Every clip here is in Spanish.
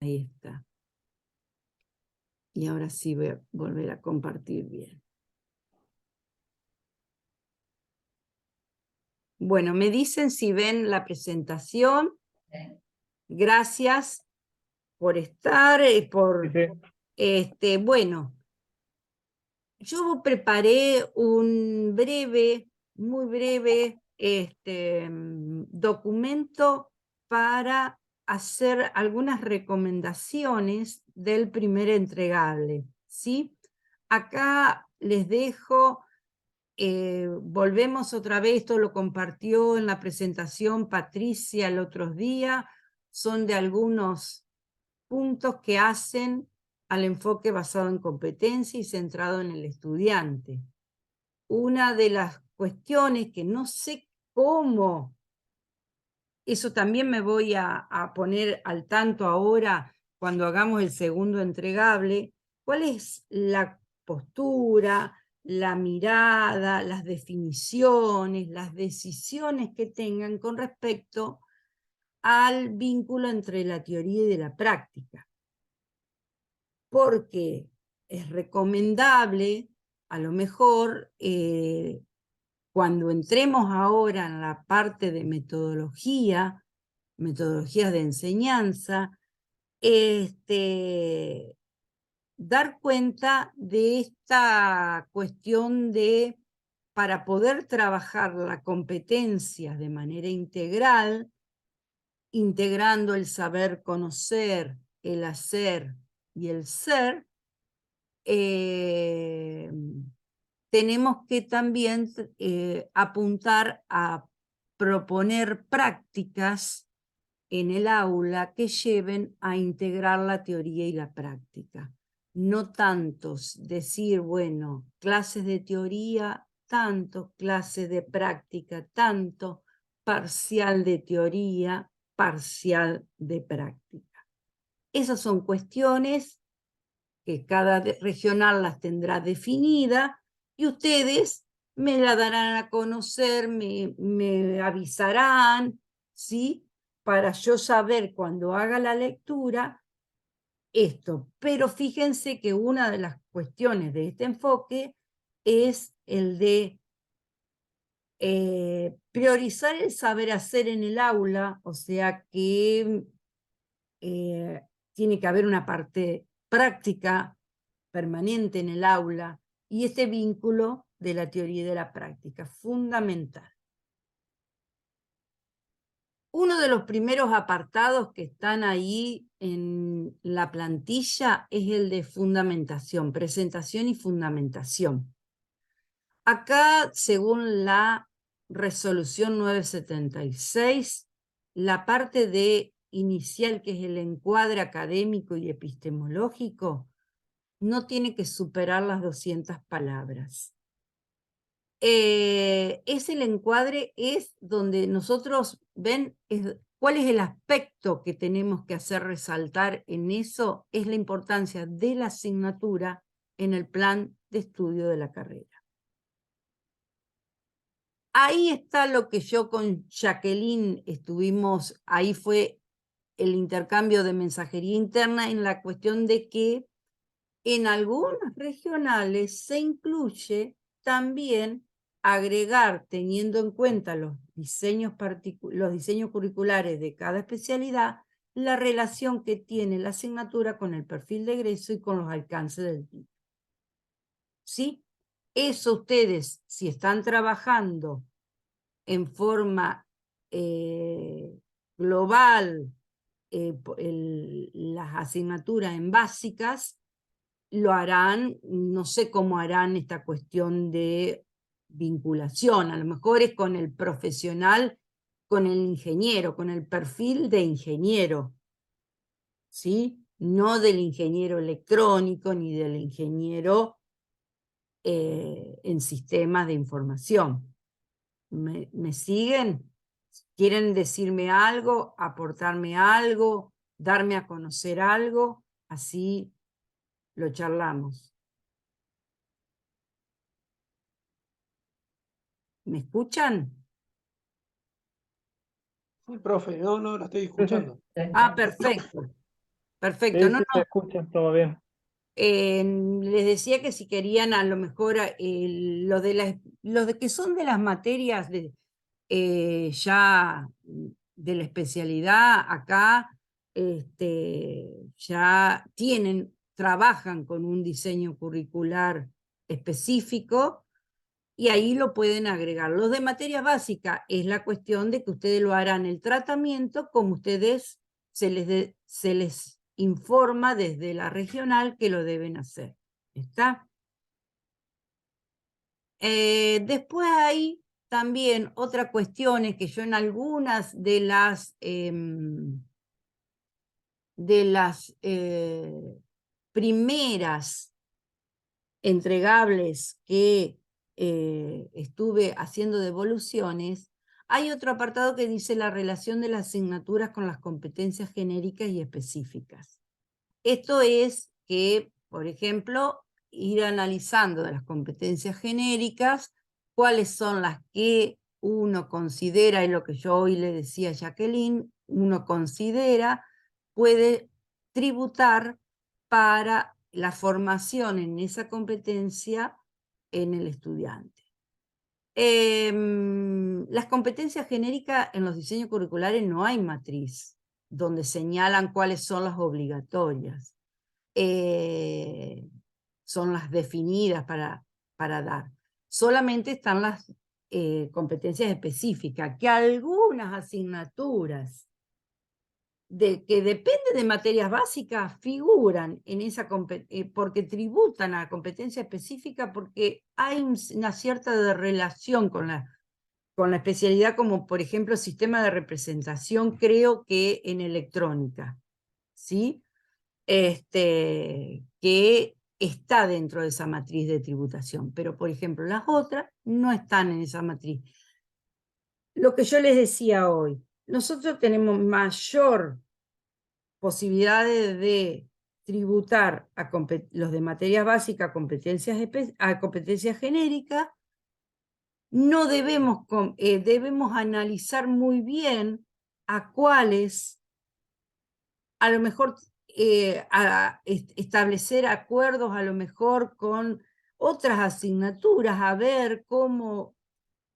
Ahí está. Y ahora sí voy a volver a compartir bien. Bueno, me dicen si ven la presentación. Gracias por estar, bueno, yo preparé un breve, muy breve, documento para hacer algunas recomendaciones del primer entregable, ¿sí? Acá les dejo, volvemos otra vez, esto lo compartió en la presentación Patricia el otro día, son de algunos puntos que hacen al enfoque basado en competencia y centrado en el estudiante. Una de las cuestiones que no sé cómo, eso también me voy a poner al tanto ahora cuando hagamos el segundo entregable, cuál es la postura, la mirada, las definiciones, las decisiones que tengan con respecto al vínculo entre la teoría y de la práctica. Porque es recomendable, a lo mejor, cuando entremos ahora en la parte de metodologías de enseñanza, dar cuenta de esta cuestión de, para poder trabajar la competencia de manera integral, integrando el saber conocer, el hacer y el ser, tenemos que también apuntar a proponer prácticas en el aula que lleven a integrar la teoría y la práctica. No tantos decir, bueno, clases de teoría, tanto, clases de práctica, tanto, parcial de teoría, parcial de práctica. Esas son cuestiones que cada regional las tendrá definida y ustedes me la darán a conocer, me avisarán, ¿sí? Para yo saber cuando haga la lectura esto. Pero fíjense que una de las cuestiones de este enfoque es el de priorizar el saber hacer en el aula, o sea que tiene que haber una parte práctica permanente en el aula y este vínculo de la teoría y de la práctica, fundamental. Uno de los primeros apartados que están ahí en la plantilla es el de fundamentación, presentación y fundamentación. Acá, según la resolución 976, la parte de inicial, que es el encuadre académico y epistemológico, no tiene que superar las 200 palabras. Es el encuadre, es donde nosotros ven cuál es el aspecto que tenemos que hacer resaltar en eso, es la importancia de la asignatura en el plan de estudio de la carrera. Ahí está lo que yo con Jacqueline estuvimos, ahí fue el intercambio de mensajería interna en la cuestión de que en algunas regionales se incluye también agregar, teniendo en cuenta los diseños curriculares de cada especialidad, la relación que tiene la asignatura con el perfil de egreso y con los alcances del título. ¿Sí? Eso ustedes, si están trabajando en forma global las asignaturas en básicas, lo harán, no sé cómo harán esta cuestión de vinculación, a lo mejor es con el profesional, con el ingeniero, con el perfil de ingeniero, ¿sí? No del ingeniero electrónico ni del ingeniero en sistemas de información. ¿Me siguen? ¿Quieren decirme algo, aportarme algo, darme a conocer algo? Así lo charlamos. ¿Me escuchan? Sí, profe, no, la estoy escuchando. Ah, perfecto. Perfecto. Sí, No, sí, se no. escucha, todo bien. Les decía que si querían a lo mejor los de que son de las materias ya de la especialidad, acá ya trabajan con un diseño curricular específico y ahí lo pueden agregar. Los de materia básica es la cuestión de que ustedes lo harán el tratamiento como ustedes se les informa desde la regional que lo deben hacer. ¿Está? Después hay también otras cuestiones que yo en algunas de las primeras entregables que estuve haciendo devoluciones, hay otro apartado que dice la relación de las asignaturas con las competencias genéricas y específicas. Esto es que, por ejemplo, ir analizando de las competencias genéricas, cuáles son las que uno considera, y lo que yo hoy le decía a Jacqueline, uno considera puede tributar para la formación en esa competencia en el estudiante. Las competencias genéricas en los diseños curriculares no hay matriz donde señalan cuáles son las obligatorias. Son las definidas para dar. Solamente están las competencias específicas, que algunas asignaturas que dependen de materias básicas figuran en esa porque tributan a la competencia específica porque hay una cierta relación con la especialidad, como por ejemplo sistema de representación, creo que en electrónica, ¿sí? Que está dentro de esa matriz de tributación, pero por ejemplo las otras no están en esa matriz. Lo que yo les decía hoy, nosotros tenemos mayor posibilidades de tributar a los de materias básicas a competencias genéricas. No debemos analizar muy bien a cuáles a lo mejor establecer acuerdos a lo mejor con otras asignaturas, a ver cómo,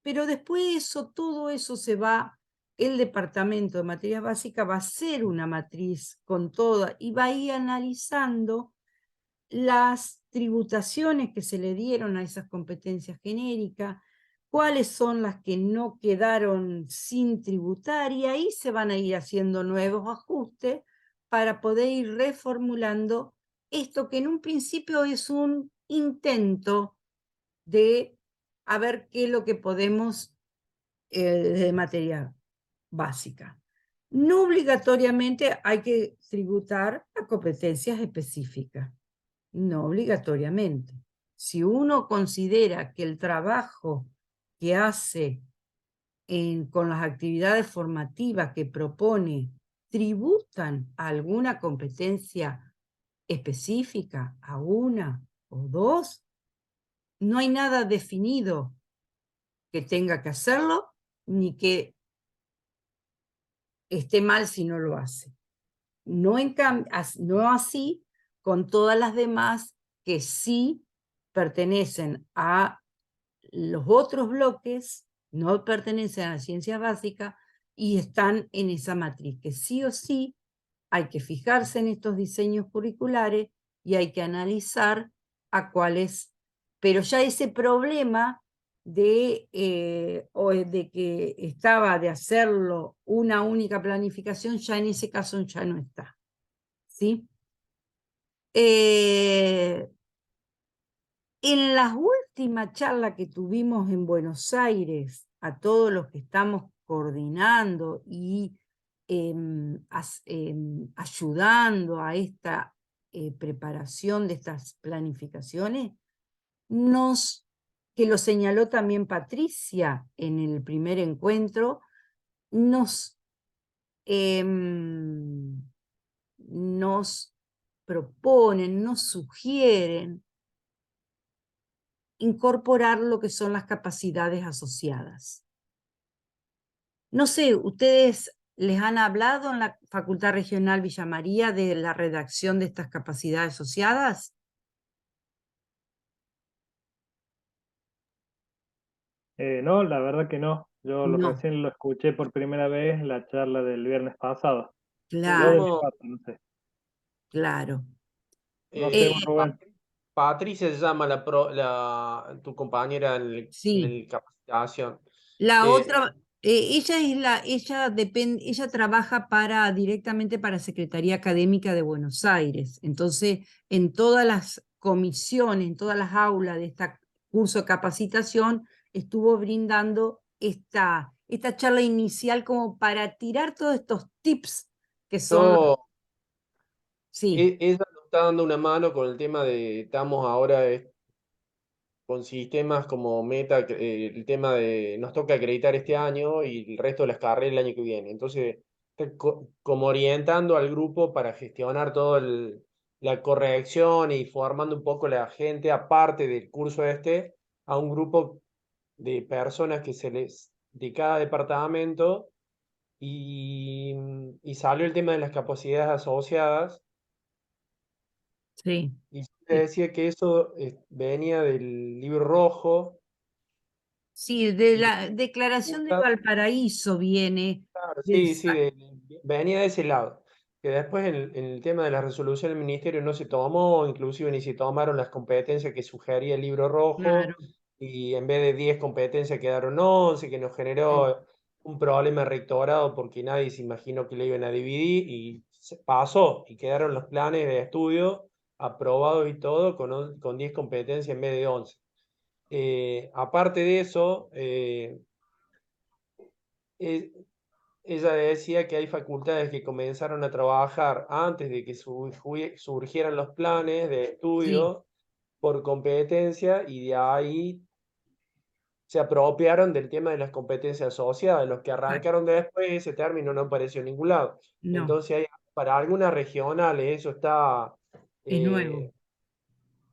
pero después todo eso se va, el departamento de materias básicas va a hacer una matriz con toda y va a ir analizando las tributaciones que se le dieron a esas competencias genéricas, cuáles son las que no quedaron sin tributar, y ahí se van a ir haciendo nuevos ajustes para poder ir reformulando esto que en un principio es un intento de a ver qué es lo que podemos de materia básica. No obligatoriamente hay que tributar a competencias específicas, no obligatoriamente. Si uno considera que el trabajo que hace con las actividades formativas que propone tributan a alguna competencia específica, a una o dos, no hay nada definido que tenga que hacerlo, ni que esté mal si no lo hace. No así con todas las demás que sí pertenecen a los otros bloques, no pertenecen a la ciencia básica y están en esa matriz, que sí o sí hay que fijarse en estos diseños curriculares y hay que analizar a cuáles, pero ya ese problema de que estaba de hacerlo una única planificación, ya en ese caso ya no está. ¿Sí? En la última charla que tuvimos en Buenos Aires, a todos los que estamos coordinando y ayudando a esta preparación de estas planificaciones, que lo señaló también Patricia en el primer encuentro, nos, nos proponen, nos sugieren incorporar lo que son las capacidades asociadas. No sé, ustedes ¿Les han hablado en la Facultad Regional Villa María de la redacción de estas capacidades asociadas? No, la verdad que no. No, Recién lo escuché por primera vez en la charla del viernes pasado. Yo de mi claro, ¿Cómo? parte, no sé. claro. No sé, Eh, vos, Rubén. Patricia se llama tu compañera en sí. el capacitación. La Eh, otra, ella trabaja directamente para Secretaría Académica de Buenos Aires. Entonces, en todas las comisiones, en todas las aulas de este curso de capacitación, estuvo brindando esta charla inicial como para tirar todos estos tips que son los, yo, sí, ella nos está dando una mano con el tema de, estamos ahora con sistemas como Meta, el tema de, nos toca acreditar este año y el resto de las carreras el año que viene. Entonces, está como orientando al grupo para gestionar todo la corrección y formando un poco la gente, aparte del curso este, a un grupo de personas que de cada departamento y salió el tema de las capacidades asociadas sí. y yo te decía que eso venía del libro rojo Sí, de y la Declaración de Valparaíso viene claro, del, sí, sí, venía de ese lado. Que después en el tema de la resolución del ministerio no se tomó, inclusive ni se tomaron las competencias que sugería el libro rojo, claro, y en vez de 10 competencias quedaron 11 que nos sí, generó un problema rectorado porque nadie se imaginó que le iban a dividir, y se pasó, y quedaron los planes de estudio aprobados y todo con 10 competencias en vez de 11. Aparte de eso, eh, ella decía que hay facultades que comenzaron a trabajar antes de que surgieran los planes de sí, estudio por competencia, y de ahí se apropiaron del tema de las competencias asociadas. Los que arrancaron después, ese término no apareció en ningún lado. no, Entonces, para algunas regionales eso es nuevo. eh,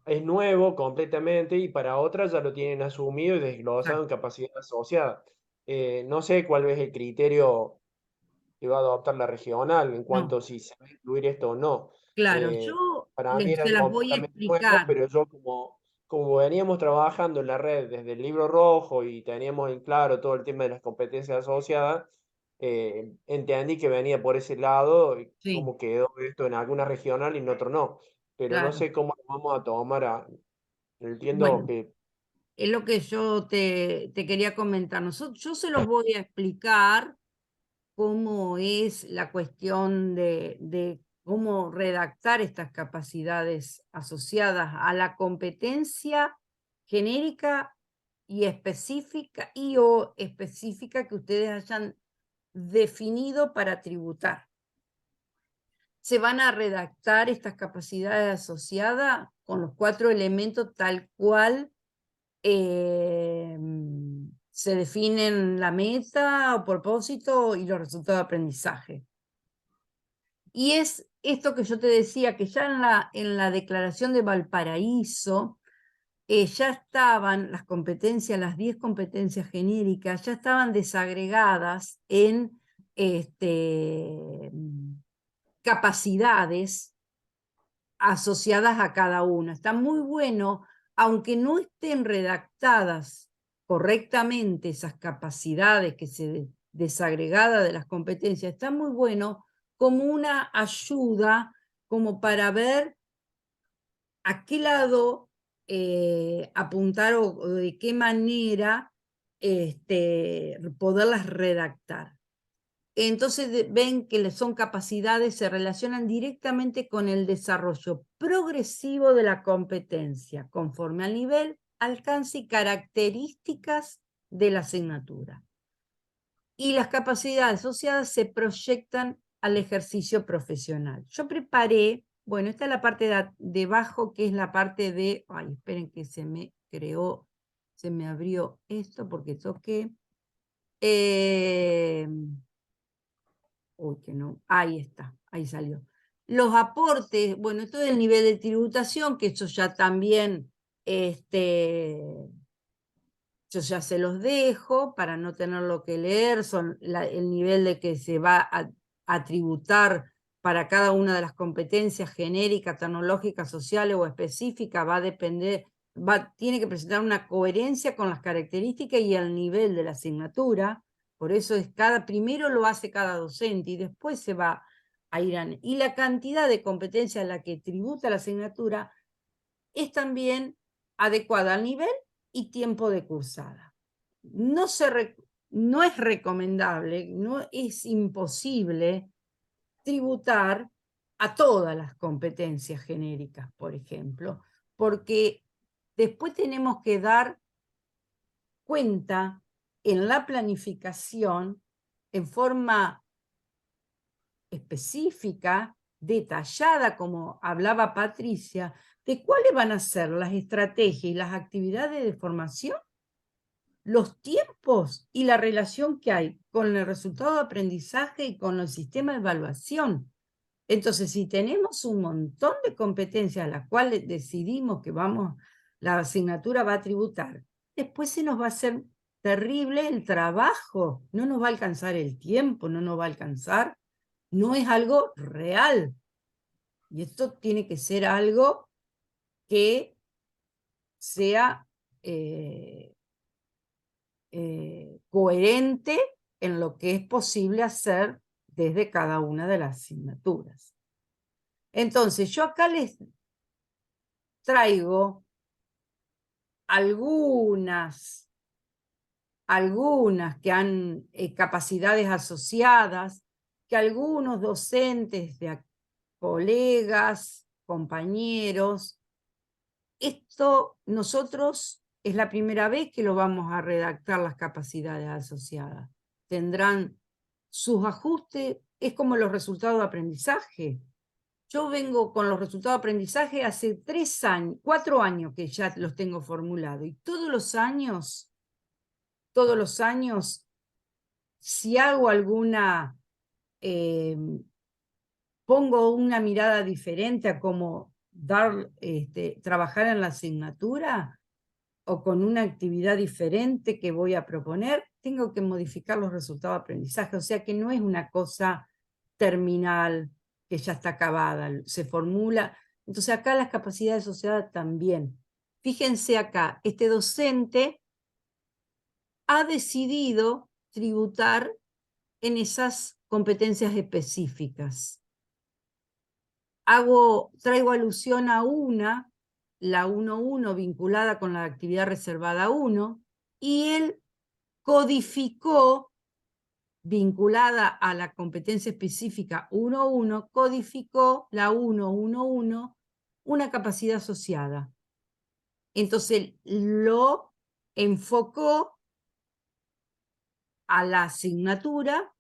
es nuevo completamente, y para otras ya lo tienen asumido y desglosado en Exacto. capacidad asociada. No sé cuál es el criterio que va a adoptar la regional en No, cuanto a si se va a incluir esto o no. claro, Eh, yo para mí era se las voy a completamente nuevo, explicar. pero yo como veníamos trabajando en la red desde el libro rojo y teníamos en claro todo el tema de las competencias asociadas, entendí que venía por ese lado, y Sí, cómo quedó esto en alguna regional y en otro no. Pero no claro. sé cómo lo vamos a tomar entiendo Bueno, que es lo que yo te quería comentar. Yo se los voy a explicar cómo es la cuestión de cómo redactar estas capacidades asociadas a la competencia genérica y específica o específica que ustedes hayan definido para tributar. Se van a redactar estas capacidades asociadas con los 4 elementos tal cual se definen la meta o propósito y los resultados de aprendizaje. Y es esto que yo te decía, que ya en la Declaración de Valparaíso ya estaban las competencias, las 10 competencias genéricas, ya estaban desagregadas en capacidades asociadas a cada una. Está muy bueno, aunque no estén redactadas correctamente esas capacidades que se desagregada de las competencias, está muy bueno como una ayuda, como para ver a qué lado apuntar o de qué manera poderlas redactar. Entonces ven que son capacidades, se relacionan directamente con el desarrollo progresivo de la competencia, conforme al nivel, alcance y características de la asignatura. Y las capacidades asociadas se proyectan al ejercicio profesional. Yo preparé, bueno, esta es la parte de abajo, que es la parte de, ay, esperen que se me abrió esto porque toqué. Uy, que no, ahí está, ahí salió. Los aportes, bueno, esto es el nivel de tributación, que eso ya también yo ya se los dejo para no tenerlo que leer, son el nivel de que se va a tributar para cada una de las competencias genéricas, tecnológicas, sociales o específicas, va a depender, tiene que presentar una coherencia con las características y el nivel de la asignatura. Por eso primero lo hace cada docente y después se va a ir a... Y la cantidad de competencias a la que tributa la asignatura es también adecuada al nivel y tiempo de cursada. No es recomendable, no es imposible tributar a todas las competencias genéricas, por ejemplo, porque después tenemos que dar cuenta en la planificación en forma específica, detallada, como hablaba Patricia, de cuáles van a ser las estrategias y las actividades de formación, los tiempos y la relación que hay con el resultado de aprendizaje y con el sistema de evaluación. Entonces, si tenemos un montón de competencias a las cuales decidimos que la asignatura va a tributar, después se nos va a hacer terrible el trabajo, no nos va a alcanzar el tiempo, no nos va a alcanzar, no es algo real. Y esto tiene que ser algo que sea coherente en lo que es posible hacer desde cada una de las asignaturas. Entonces, yo acá les traigo algunas que han capacidades asociadas, que algunos docentes, colegas, compañeros, esto nosotros es la primera vez que lo vamos a redactar las capacidades asociadas. Tendrán sus ajustes, es como los resultados de aprendizaje. Yo vengo con los resultados de aprendizaje hace 4 años que ya los tengo formulados. Y todos los años, si hago pongo una mirada diferente a cómo trabajar en la asignatura o con una actividad diferente que voy a proponer, tengo que modificar los resultados de aprendizaje. O sea que no es una cosa terminal que ya está acabada, se formula. Entonces acá las capacidades asociadas también. Fíjense acá, este docente ha decidido tributar en esas competencias específicas. Traigo alusión a la 1.1 vinculada con la actividad reservada 1, y él codificó, vinculada a la competencia específica 1.1, codificó la 1.1.1, una capacidad asociada. Entonces lo enfocó a la asignatura,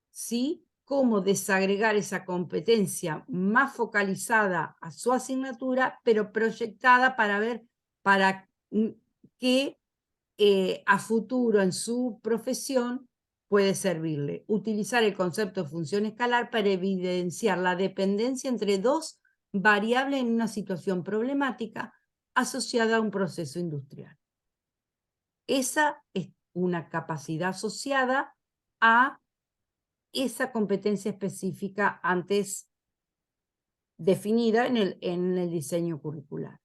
¿sí? Cómo desagregar esa competencia más focalizada a su asignatura, pero proyectada para ver para qué a futuro en su profesión puede servirle. Utilizar el concepto de función escalar para evidenciar la dependencia entre dos variables en una situación problemática asociada a un proceso industrial. Esa es una capacidad asociada a esa competencia específica antes definida en el diseño curricular.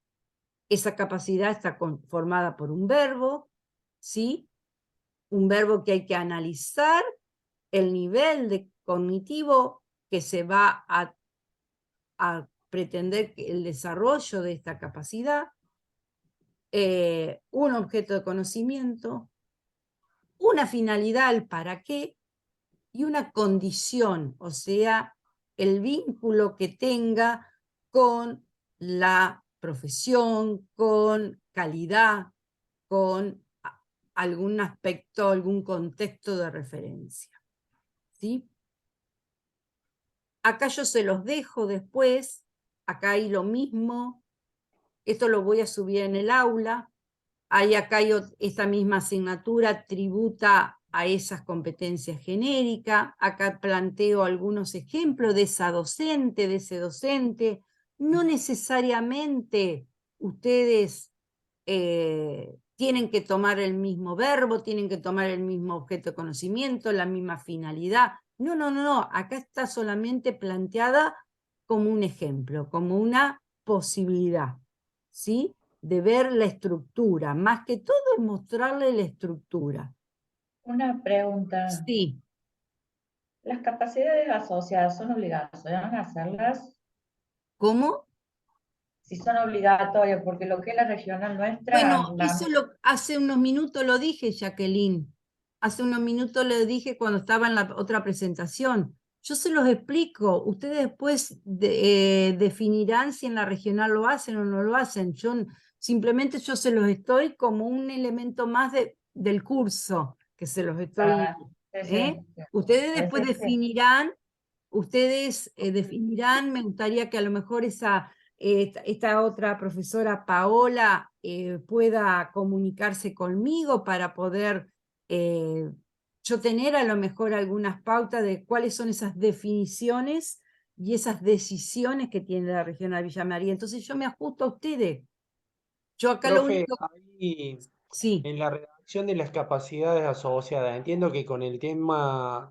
Esa capacidad está formada por un verbo, ¿sí? Un verbo que hay que analizar, el nivel cognitivo que se va a pretender el desarrollo de esta capacidad, un objeto de conocimiento, una finalidad, el para qué, y una condición, o sea, el vínculo que tenga con la profesión, con calidad, con algún aspecto, algún contexto de referencia. ¿Sí? Acá yo se los dejo después, acá hay lo mismo, esto lo voy a subir en el aula, acá hay esta misma asignatura, tributa a esas competencias genéricas, acá planteo algunos ejemplos de ese docente, no necesariamente ustedes tienen que tomar el mismo verbo, tienen que tomar el mismo objeto de conocimiento, la misma finalidad. No, no, no, no. Acá está solamente planteada como un ejemplo, como una posibilidad, ¿sí? De ver la estructura. Más que todo es mostrarle la estructura. Una pregunta. Sí. ¿Las capacidades asociadas son obligatorias hacerlas? ¿Cómo? Si son obligatorias, porque lo que es la regional nuestra, Bueno, eso hace unos minutos lo dije, Jacqueline. Hace unos minutos lo dije cuando estaba en la otra presentación. Yo se los explico. Ustedes después definirán si en la regional lo hacen o no lo hacen. Simplemente yo se los estoy como un elemento más del curso que se los estoy. sí. Ustedes después Parece que- definirán, me gustaría que a lo mejor esta otra profesora Paola pueda comunicarse conmigo para poder yo tener a lo mejor algunas pautas de cuáles son esas definiciones y esas decisiones que tiene la regional Villa María. Entonces yo me ajusto a ustedes. Yo acá lo Profe, único... ahí Sí, en la redacción de las capacidades asociadas, entiendo que con el tema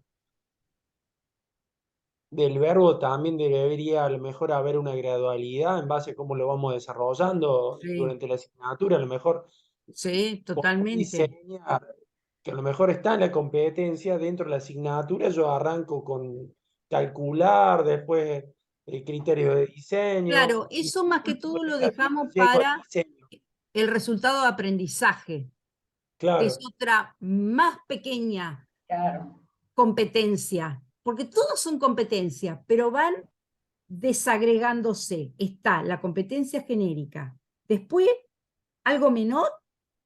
del verbo también debería a lo mejor haber una gradualidad en base a cómo lo vamos desarrollando sí, durante la asignatura, a lo mejor sí, poder totalmente. diseñar, que a lo mejor está en la competencia dentro de la asignatura, yo arranco con calcular, después el criterio de diseño, Claro, y eso más por que último todo lo ya dejamos llego al para diseño. el resultado de aprendizaje, que es Claro, otra más pequeña Claro, competencia, porque todos son competencias, pero van desagregándose. Está la competencia genérica, después algo menor,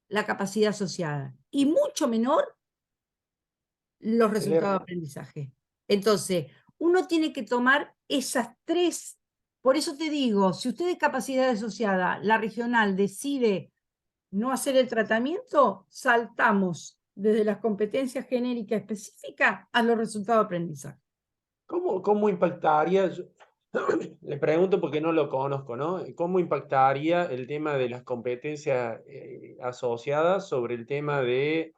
la capacidad asociada, y mucho menor los el resultados de R. aprendizaje. Entonces, uno tiene que tomar esas tres. Por eso te digo, si usted de capacidad asociada, la regional decide no hacer el tratamiento, saltamos desde las competencias genéricas específicas a los resultados de aprendizaje. ¿Cómo impactaría? Le pregunto porque no lo conozco, ¿no? ¿Cómo impactaría el tema de las competencias asociadas sobre el tema de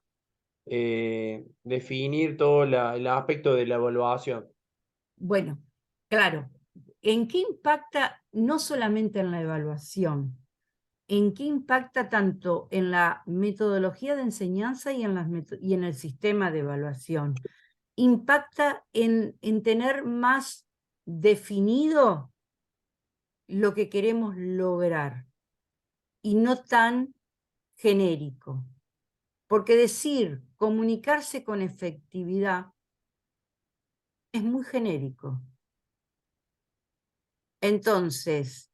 definir todo el aspecto de la evaluación? Bueno, claro, ¿en qué impacta no solamente en la evaluación? ¿En qué impacta tanto en la metodología de enseñanza y y en el sistema de evaluación? Impacta en tener más definido lo que queremos lograr y no tan genérico. Porque decir comunicarse con efectividad es muy genérico. Entonces,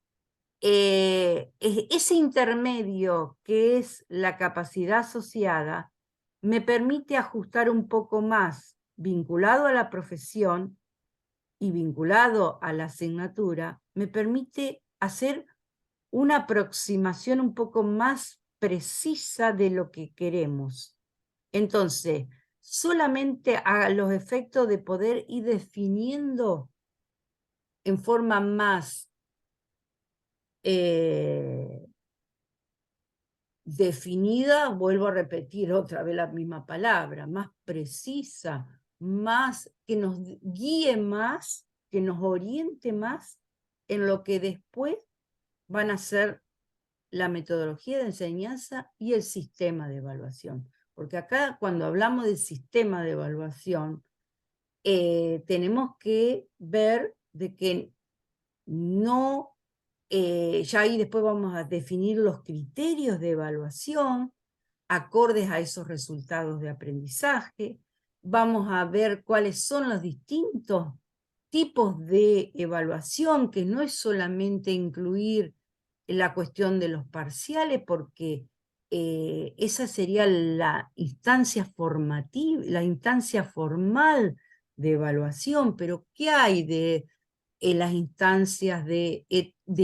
ese intermedio que es la capacidad asociada me permite ajustar un poco más vinculado a la profesión y vinculado a la asignatura, me permite hacer una aproximación un poco más precisa de lo que queremos. Entonces, solamente a los efectos de poder ir definiendo en forma más definida, vuelvo a repetir otra vez la misma palabra, más precisa, más que nos guíe más, que nos oriente más en lo que después van a ser la metodología de enseñanza y el sistema de evaluación. Porque acá cuando hablamos del sistema de evaluación, tenemos que ver de que no, ya ahí después vamos a definir los criterios de evaluación acordes a esos resultados de aprendizaje, vamos a ver cuáles son los distintos tipos de evaluación, que no es solamente incluir la cuestión de los parciales, porque esa sería la instancia formativa, la instancia formal de evaluación, pero ¿qué hay de las instancias de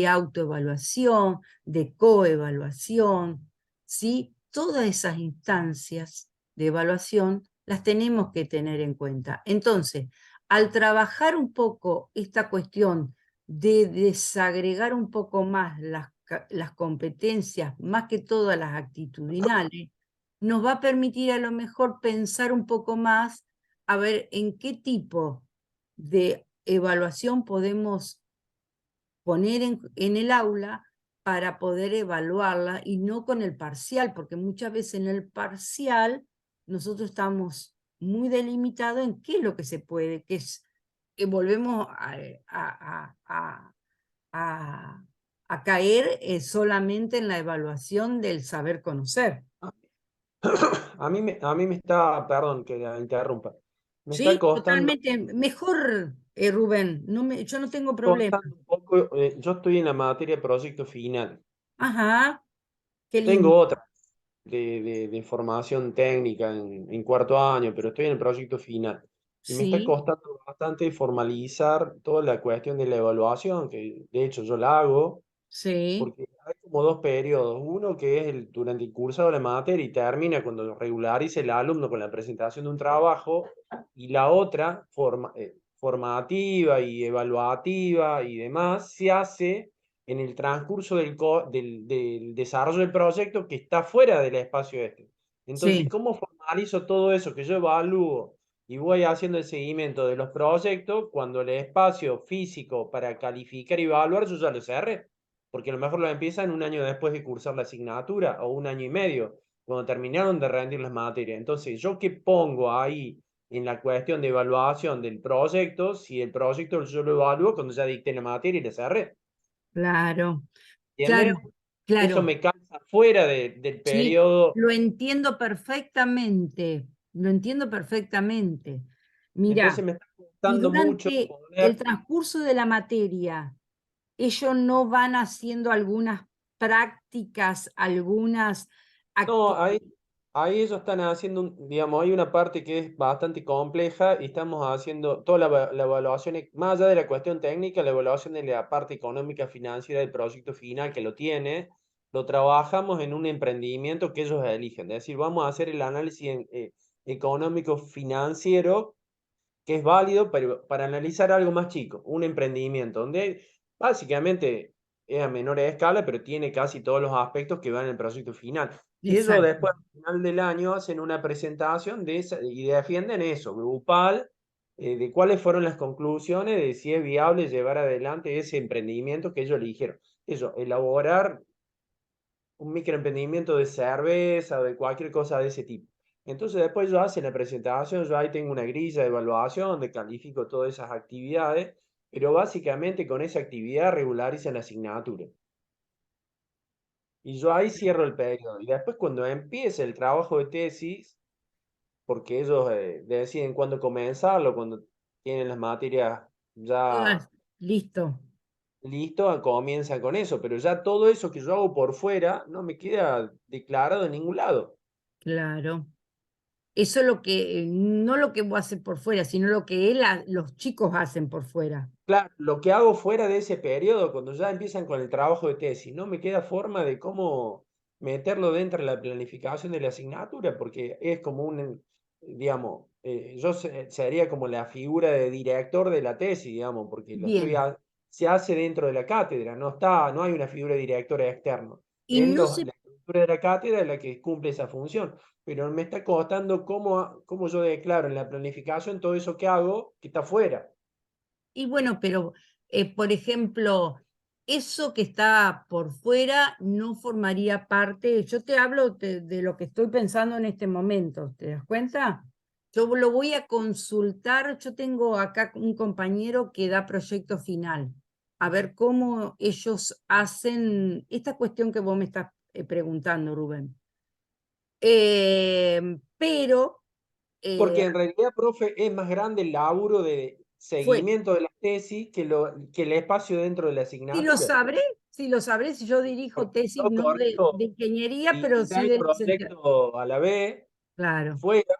autoevaluación, de coevaluación? ¿Sí? Todas esas instancias de evaluación las tenemos que tener en cuenta. Entonces, al trabajar un poco esta cuestión de desagregar un poco más las las competencias, más que todas las actitudinales, nos va a permitir a lo mejor pensar un poco más a ver en qué tipo de evaluación podemos poner en el aula para poder evaluarla y no con el parcial, porque muchas veces en el parcial nosotros estamos muy delimitados en qué es lo que se puede, que es que volvemos a caer solamente en la evaluación del saber conocer. A mí me está, perdón que la interrumpa, me está Sí, costando, totalmente. Mejor, Rubén, yo no tengo problema. costando un poco, yo estoy en la materia de proyecto final. Ajá, qué lindo. Tengo otra de formación técnica en cuarto año, pero estoy en el proyecto final. Y me está Sí, costando bastante formalizar toda la cuestión de la evaluación, que de hecho yo la hago, sí, porque hay como dos periodos. Uno que es durante el curso de la materia y termina cuando regulariza el alumno con la presentación de un trabajo, y la otra, formativa y evaluativa y demás, se hace en el transcurso del desarrollo del proyecto que está fuera del espacio este. Entonces, sí, ¿cómo formalizo todo eso que yo evalúo y voy haciendo el seguimiento de los proyectos cuando el espacio físico para calificar y evaluar yo ya lo cerré? Porque a lo mejor lo empiezan un año después de cursar la asignatura o un año y medio, cuando terminaron de rendir las materias. Entonces, ¿yo qué pongo ahí en la cuestión de evaluación del proyecto? Si el proyecto yo lo evalúo cuando ya dicté la materia y la cerré, claro, claro, ¿entiendes? Eso claro. me calza fuera del Sí, periodo. lo entiendo perfectamente, lo entiendo perfectamente. Entonces Mira, me está y costando mucho durante el poder. transcurso de la materia, ellos no van haciendo algunas prácticas, algunas No, actividades. ahí ellos están haciendo, digamos, hay una parte que es bastante compleja y estamos haciendo toda la evaluación, más allá de la cuestión técnica, la evaluación de la parte económica financiera del proyecto final que lo tiene, lo trabajamos en un emprendimiento que ellos eligen. Es decir, vamos a hacer el análisis económico financiero que es válido para analizar algo más chico, un emprendimiento, donde básicamente es a menor escala, pero tiene casi todos los aspectos que van en el proyecto final. Y ellos Exacto. después, al final del año, hacen una presentación de esa, y defienden eso, grupal, de cuáles fueron las conclusiones, de si es viable llevar adelante ese emprendimiento que ellos eligieron. Eso, elaborar un microemprendimiento de cerveza o de cualquier cosa de ese tipo. Entonces después yo hacen la presentación, yo ahí tengo una grilla de evaluación, donde califico todas esas actividades, pero básicamente con esa actividad regularizan la asignatura. Y yo ahí cierro el periodo. Y después cuando empiece el trabajo de tesis, porque ellos deciden cuándo comenzarlo, cuando tienen las materias ya Listo, listas, comienzan con eso, pero ya todo eso que yo hago por fuera no me queda declarado en ningún lado. claro. Eso es lo que, no lo que vos haces por fuera, sino lo que los chicos hacen por fuera. Claro, lo que hago fuera de ese periodo, cuando ya empiezan con el trabajo de tesis, no me queda forma de cómo meterlo dentro de la planificación de la asignatura, porque es como digamos, sería como la figura de director de la tesis, digamos, porque Bien. se hace dentro de la cátedra, no hay una figura de directora externa. Y no se La estructura de la cátedra es la que cumple esa función, pero me está costando cómo yo declaro en la planificación todo eso que hago que está fuera. Y bueno, pero por ejemplo, eso que está por fuera no formaría parte, yo te hablo de lo que estoy pensando en este momento, ¿te das cuenta? Yo lo voy a consultar, yo tengo acá un compañero que da proyecto final, a ver cómo ellos hacen esta cuestión que vos me estás preguntando, Rubén. Pero Porque eh, en realidad, profe, es más grande el laburo de fue seguimiento de la tesis que el espacio dentro de la sí lo asignatura. sabré, sí lo sabré, si yo dirijo Porque tesis yo no de corrijo ingeniería, pero sí 16 de licenciatura. proyectos a la vez, Claro. fuera,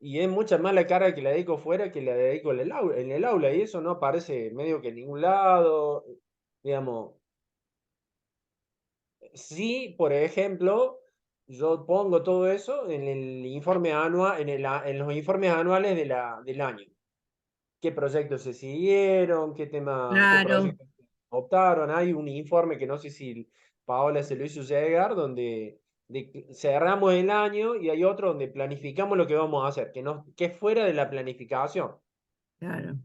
y es mucha más la carga que la dedico fuera que la dedico en el aula, y eso no aparece medio que en ningún lado, digamos. Sí, por ejemplo, yo pongo todo eso en el informe anual, en los informes anuales del año. Qué proyectos se siguieron, qué Claro. proyectos se optaron. Hay un informe que no sé si Paola se lo hizo llegar, donde cerramos el año y hay otro donde planificamos lo que vamos a hacer, que es fuera de la planificación. Claro.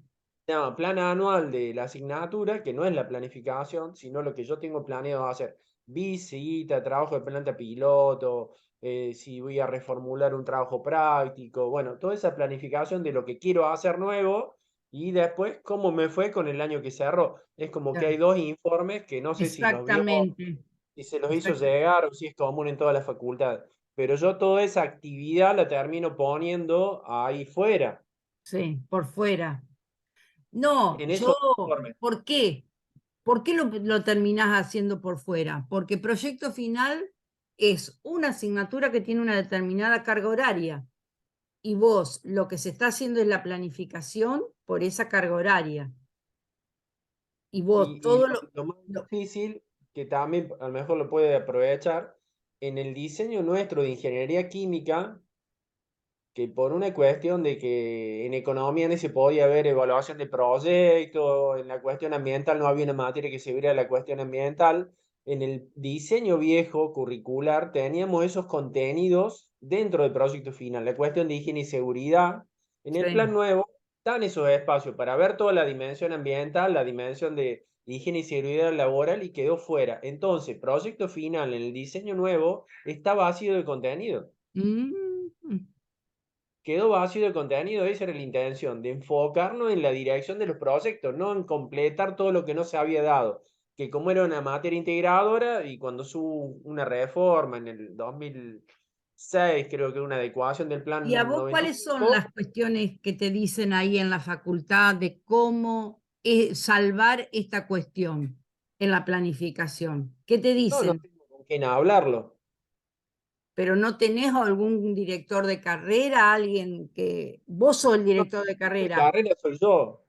No, plan anual de la asignatura, que no es la planificación, sino lo que yo tengo planeado hacer. Visita, trabajo de planta piloto, si voy a reformular un trabajo práctico, bueno, toda esa planificación de lo que quiero hacer nuevo y después cómo me fue con el año que cerró. Es como que Claro. hay dos informes que no sé si los vio, Exactamente. si se los hizo llegar o si es común en todas las facultades. Pero yo toda esa actividad la termino poniendo ahí fuera, Sí, por fuera. No, en yo, esos informes. ¿por qué? ¿Por qué lo terminás haciendo por fuera? Porque proyecto final es una asignatura que tiene una determinada carga horaria y vos lo que se está haciendo es la planificación por esa carga horaria. Y vos Y todo lo más difícil, que también a lo mejor lo puede aprovechar, en el diseño nuestro de ingeniería química, que por una cuestión de que en economía no se podía ver evaluación de proyectos, en la cuestión ambiental no había una materia que se viera la cuestión ambiental, en el diseño viejo curricular teníamos esos contenidos dentro del proyecto final, la cuestión de higiene y seguridad. En el plan Sí. nuevo están esos espacios para ver toda la dimensión ambiental, la dimensión de higiene y seguridad laboral y quedó fuera. Entonces, proyecto final en el diseño nuevo está vacío de contenido. Mm, Quedó vacío de contenido, esa era la intención, de enfocarnos en la dirección de los proyectos, no en completar todo lo que no se había dado, que como era una materia integradora y cuando hubo una reforma en el 2006, creo que una adecuación del ¿Y a plan vos cuáles son 95, las cuestiones que te dicen ahí en la facultad de cómo salvar esta cuestión en la planificación? ¿Qué te no dicen? tengo con quién hablarlo. Pero no tenés algún director de carrera, alguien que... Vos sos el No, director de de carrera. carrera soy yo.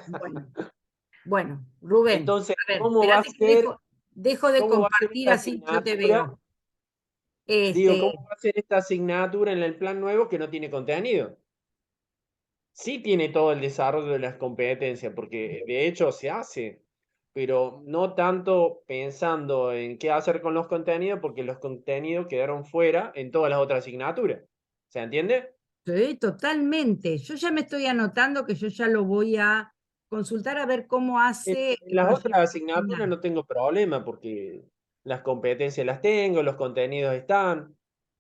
Bueno, bueno, Rubén, Entonces, a ver, espérate que dejo de cómo va a ser compartir esta así yo te asignatura? veo. Digo, Este, ¿cómo va a ser esta asignatura en el plan nuevo que no tiene contenido? Sí tiene todo el desarrollo de las competencias, porque de hecho se hace, pero no tanto pensando en qué hacer con los contenidos, porque los contenidos quedaron fuera en todas las otras asignaturas. ¿Se entiende? sí, totalmente. Yo ya me estoy anotando que yo ya lo voy a consultar a ver cómo hace En el las proyecto otras asignaturas final. no tengo problema, porque las competencias las tengo, los contenidos están.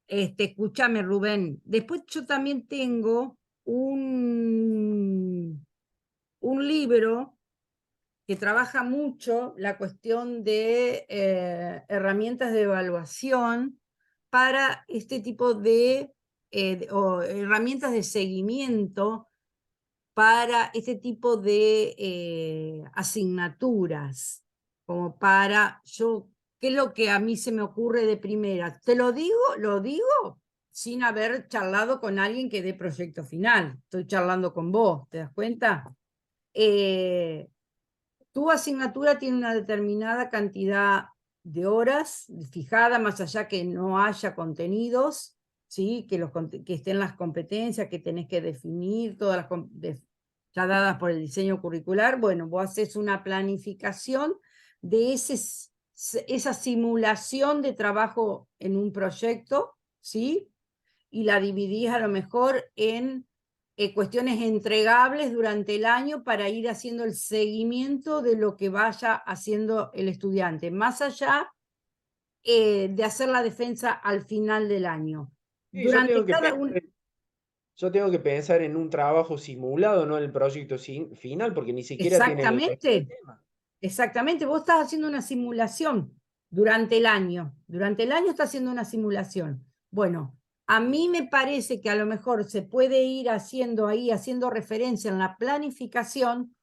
Escúchame, Rubén. Después yo también tengo un libro que trabaja mucho la cuestión de herramientas de evaluación para este tipo o herramientas de seguimiento para este tipo de asignaturas, como ¿qué es lo que a mí se me ocurre de primera? Te lo digo sin haber charlado con alguien que dé proyecto final, estoy charlando con vos, ¿te das cuenta? Tu asignatura tiene una determinada cantidad de horas fijada, más allá que no haya contenidos, ¿sí? Que estén las competencias, que tenés que definir, todas ya dadas por el diseño curricular. Bueno, vos haces una planificación de esa simulación de trabajo en un proyecto, ¿sí? Y la dividís a lo mejor en cuestiones entregables durante el año para ir haciendo el seguimiento de lo que vaya haciendo el estudiante, más allá de hacer la defensa al final del año. Sí, yo Durante tengo que cada pensar un... yo tengo que pensar en un trabajo simulado, no en el proyecto final, porque ni siquiera tiene el resto del Exactamente, tema. exactamente, vos estás haciendo una simulación durante el año. Durante el año estás haciendo una simulación. Bueno, a mí me parece que a lo mejor se puede ir haciendo ahí, haciendo referencia en la planificación,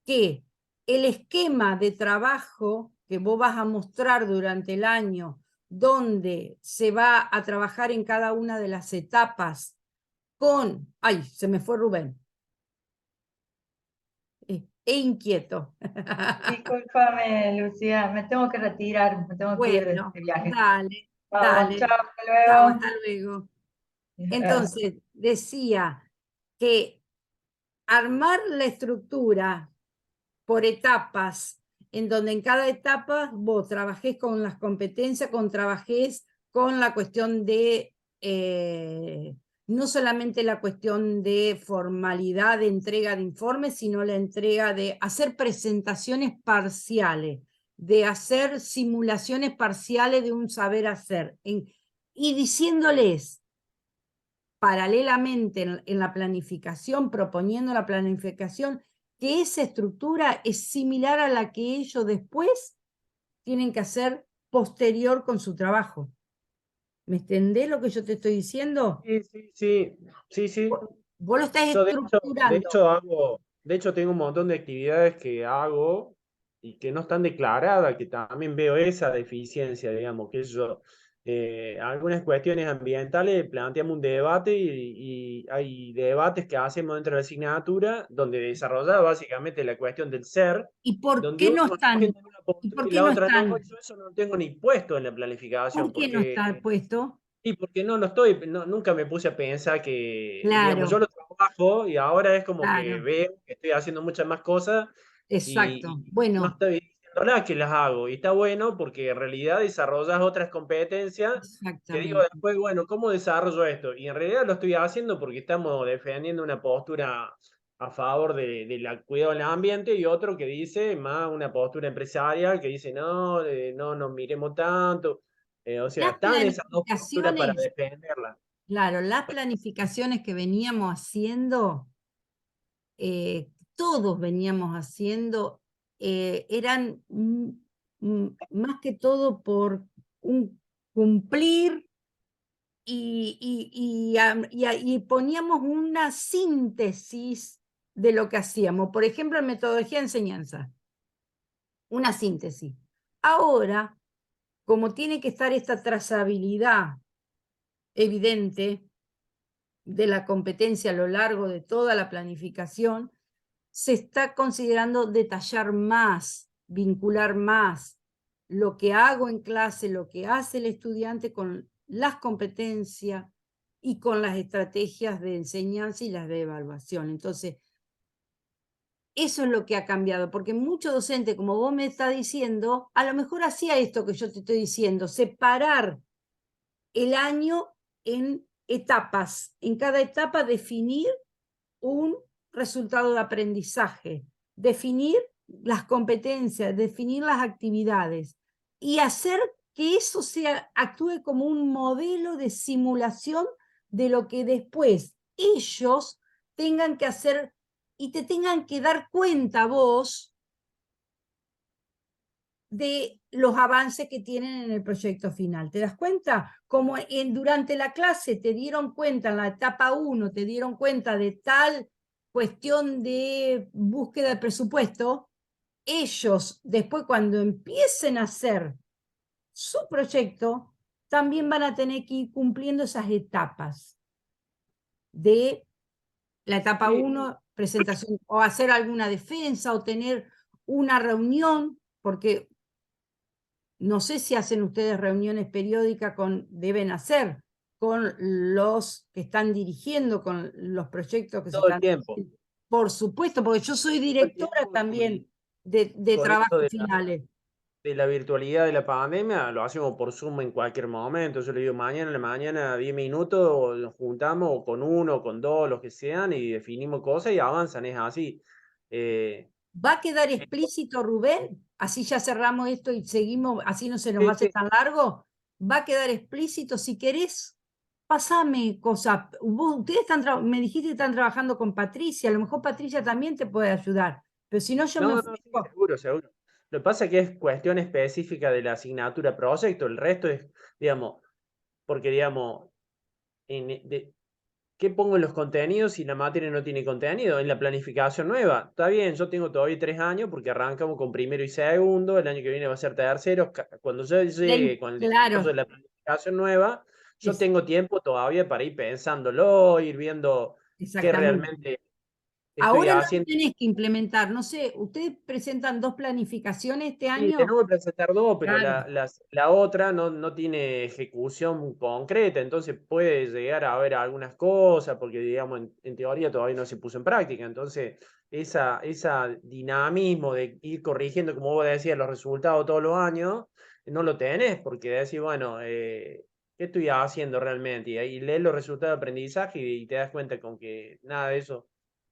que el esquema de trabajo que vos vas a mostrar durante el año, donde se va a trabajar en cada una de las etapas ay, se me fue Rubén, inquieto. Discúlpame, Lucía, me tengo que retirar, me tengo que ir de Bueno, este viaje. dale, Vamos, dale. chao, hasta Chao, luego. hasta luego. Entonces, decía que armar la estructura por etapas en donde en cada etapa vos trabajés con las competencias, trabajés con la cuestión de, no solamente la cuestión de formalidad de entrega de informes, sino la entrega de hacer presentaciones parciales, de hacer simulaciones parciales de un saber hacer, y diciéndoles paralelamente en la planificación, proponiendo la planificación, que esa estructura es similar a la que ellos después tienen que hacer posterior con su trabajo. ¿Me entendés lo que yo te estoy diciendo? Sí. Vos lo estás Yo estructurando. de hecho tengo un montón de actividades que hago y que no están declaradas, que también veo esa deficiencia, digamos, que yo, algunas cuestiones ambientales, planteamos un debate y hay debates que hacemos dentro de la asignatura donde desarrolla básicamente la cuestión del ser, ¿Y por donde qué no uno están? tiene una ¿Y postura por y qué la no otra no, están? y yo eso no lo tengo ni puesto en la planificación, ¿Por qué no está porque puesto? y porque no lo estoy, nunca me puse a pensar que, digamos, yo Claro, lo trabajo y ahora es como que claro, veo que estoy haciendo muchas más cosas exacto. y no Bueno, estoy diciéndolas que las hago. Y está bueno porque en realidad desarrollas otras competencias que digo exactamente. después, bueno, ¿cómo desarrollo esto? Y en realidad lo estoy haciendo porque estamos defendiendo una postura a favor de la cuidado del ambiente y otro que dice más una postura empresarial que dice, no, no nos miremos tanto. O sea, Las están esas dos posturas para planificaciones, defenderla. claro, las planificaciones que veníamos haciendo, todos veníamos haciendo, eran más que todo por un cumplir y poníamos una síntesis de lo que hacíamos. Por ejemplo, en metodología de enseñanza, una síntesis. Ahora, como tiene que estar esta trazabilidad evidente de la competencia a lo largo de toda la planificación, se está considerando detallar más, vincular más lo que hago en clase, lo que hace el estudiante con las competencias y con las estrategias de enseñanza y las de evaluación. Entonces, eso es lo que ha cambiado, porque mucho docente, como vos me estás diciendo, a lo mejor hacía esto que yo te estoy diciendo, separar el año en etapas, en cada etapa definir un resultado de aprendizaje, definir las competencias, definir las actividades y hacer que eso actúe como un modelo de simulación de lo que después ellos tengan que hacer y te tengan que dar cuenta vos de los avances que tienen en el proyecto final. ¿Te das cuenta? Como durante la clase te dieron cuenta, en la etapa 1, te dieron cuenta de tal cuestión de búsqueda de presupuesto, ellos después cuando empiecen a hacer su proyecto, también van a tener que ir cumpliendo esas etapas de la etapa Sí, 1, presentación, o hacer alguna defensa, o tener una reunión, porque no sé si hacen ustedes reuniones periódicas deben hacer con los que están dirigiendo, con los proyectos que se todo el están tiempo. dirigiendo. Por supuesto, porque yo soy Todo el directora tiempo también y de con esto trabajos finales. de la virtualidad de la pandemia, lo hacemos por Zoom en cualquier momento. Yo le digo, mañana en la mañana, 10 minutos, nos juntamos o con uno, con dos, los que sean, y definimos cosas y avanzan, es así. Eh, ¿Va a quedar explícito, Rubén? Así ya cerramos esto y seguimos, así no se nos sí, hace sí. tan largo. ¿Va a quedar explícito? Si querés, pasame cosas. Ustedes me dijiste que están trabajando con Patricia, a lo mejor Patricia también te puede ayudar, pero si no, yo me No, sí, ofrezco. seguro, seguro. Lo que pasa es que es cuestión específica de la asignatura proyecto, el resto es, digamos, porque, digamos, ¿qué pongo en los contenidos si la materia no tiene contenido? En la planificación nueva. Está bien, yo tengo todavía 3 años porque arrancamos con primero y segundo, el año que viene va a ser tercero. Cuando yo llegue con el desarrollo Claro, de la planificación nueva, yo es, tengo tiempo todavía para ir pensándolo, ir viendo qué exactamente. realmente Ahora no haciendo. tenés que implementar, no sé, ustedes presentan 2 planificaciones este Sí, año. tenemos que presentar 2, pero Claro. la otra no tiene ejecución concreta, entonces puede llegar a haber algunas cosas, porque digamos, en teoría todavía no se puso en práctica, entonces esa dinamismo de ir corrigiendo, como vos decías, los resultados todos los años, no lo tenés, porque decís, bueno, ¿qué estoy haciendo realmente? Y ahí lees los resultados de aprendizaje y te das cuenta con que nada de eso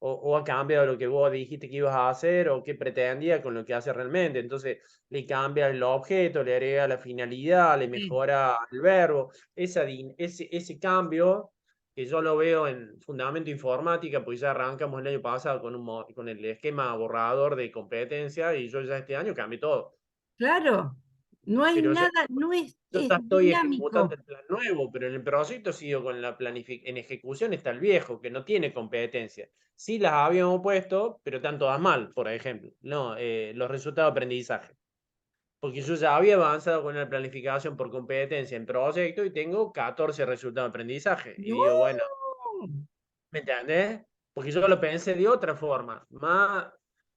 o ha cambiado lo que vos dijiste que ibas a hacer o qué pretendía con lo que hace realmente. Entonces le cambia el objeto, le agrega la finalidad, le mejora el verbo. Ese cambio que yo lo veo en fundamento informática, pues ya arrancamos el año pasado con el esquema borrador de competencia y yo ya este año cambié todo. Claro, no hay Pero ya nada, no es, yo es ya estoy ejecutando dinámico. el plan nuevo, pero en el proyecto sigo con en ejecución está el viejo, que no tiene competencia. Sí las habíamos puesto, pero están todas mal, por ejemplo, ¿no? Los resultados de aprendizaje. Porque yo ya había avanzado con la planificación por competencia en proyecto y tengo 14 resultados de aprendizaje. Y No. digo, bueno, ¿me entendés? Porque yo lo pensé de otra forma,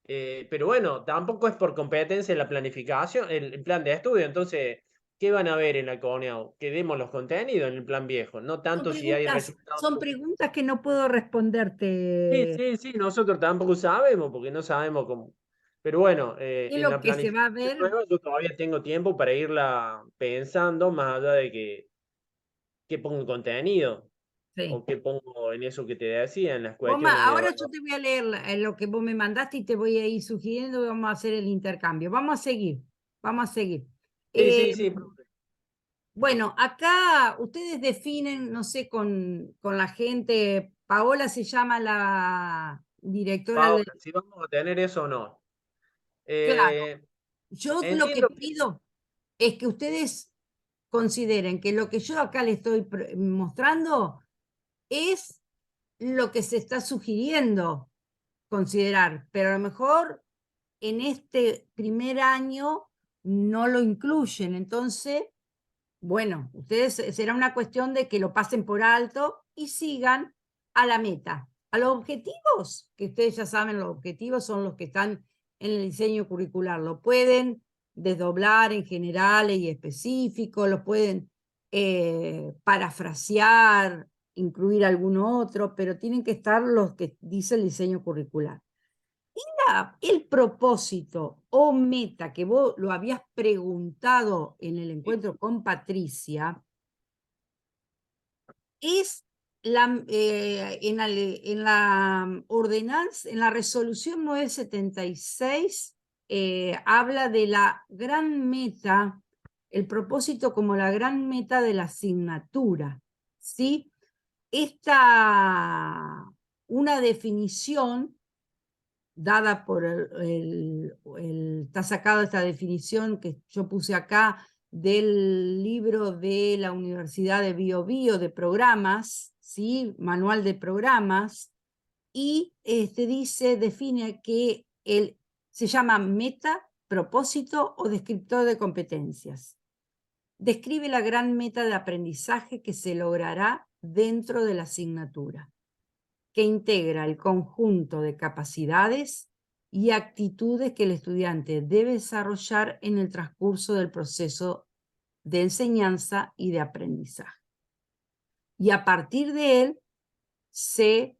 pero bueno, tampoco es por competencia la planificación, el plan de estudio. Entonces, ¿qué van a ver en la CONEAU? Que demos los contenidos en el plan viejo, no tanto si hay resultados. Son preguntas que no puedo Sí, responderte. sí, sí, nosotros tampoco sabemos, porque no sabemos cómo. Pero bueno, Es en lo la que se va a planificación ver. nueva yo todavía tengo tiempo para irla pensando, más allá de que pongo en contenido Sí. o que pongo en eso que te decía, en las cuestiones de Ahora yo evaluación. te voy a leer lo que vos me mandaste y te voy a ir sugiriendo y vamos a hacer el intercambio. Vamos a seguir, vamos a seguir. Sí, Eh, sí, sí, profe. bueno, acá ustedes definen, no sé, con la gente, Paola se llama la directora Paola, de... si vamos a tener eso o no. Claro, yo lo que Entiendo que pido es que ustedes consideren que lo que yo acá les estoy mostrando es lo que se está sugiriendo considerar, pero a lo mejor en este primer año no lo incluyen. Entonces, bueno, ustedes será una cuestión de que lo pasen por alto y sigan a la meta. A los objetivos, que ustedes ya saben, los objetivos son los que están en el diseño curricular. Lo pueden desdoblar en generales y específicos, lo pueden parafrasear, incluir algún otro, pero tienen que estar los que dice el diseño curricular. El propósito o meta que vos lo habías preguntado en el encuentro con Patricia es en la ordenanza, en la resolución 976, habla de la gran meta, el propósito como la gran meta de la asignatura, ¿sí? Una definición dada por está sacada esta definición que yo puse acá del libro de la Universidad de Bio Bio de programas, ¿sí? Manual de programas, y define que se llama meta, propósito o descriptor de competencias. Describe la gran meta de aprendizaje que se logrará dentro de la asignatura, que integra el conjunto de capacidades y actitudes que el estudiante debe desarrollar en el transcurso del proceso de enseñanza y de aprendizaje. Y a partir de él se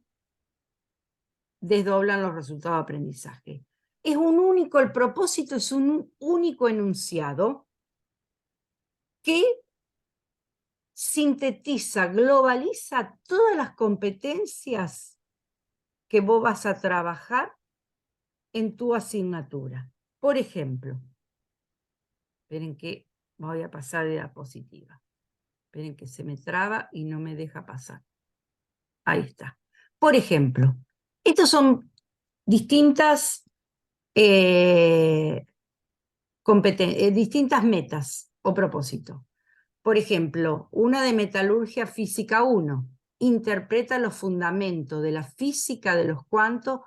desdoblan los resultados de aprendizaje. El propósito es un único enunciado que sintetiza, globaliza todas las competencias que vos vas a trabajar en tu asignatura. Por ejemplo, esperen que voy a pasar de diapositiva. Esperen que se me traba y no me deja pasar. Ahí está. Por ejemplo, estos son distintas, distintas metas o propósitos. Por ejemplo, una de metalurgia física 1. Interpreta los fundamentos de la física de los cuantos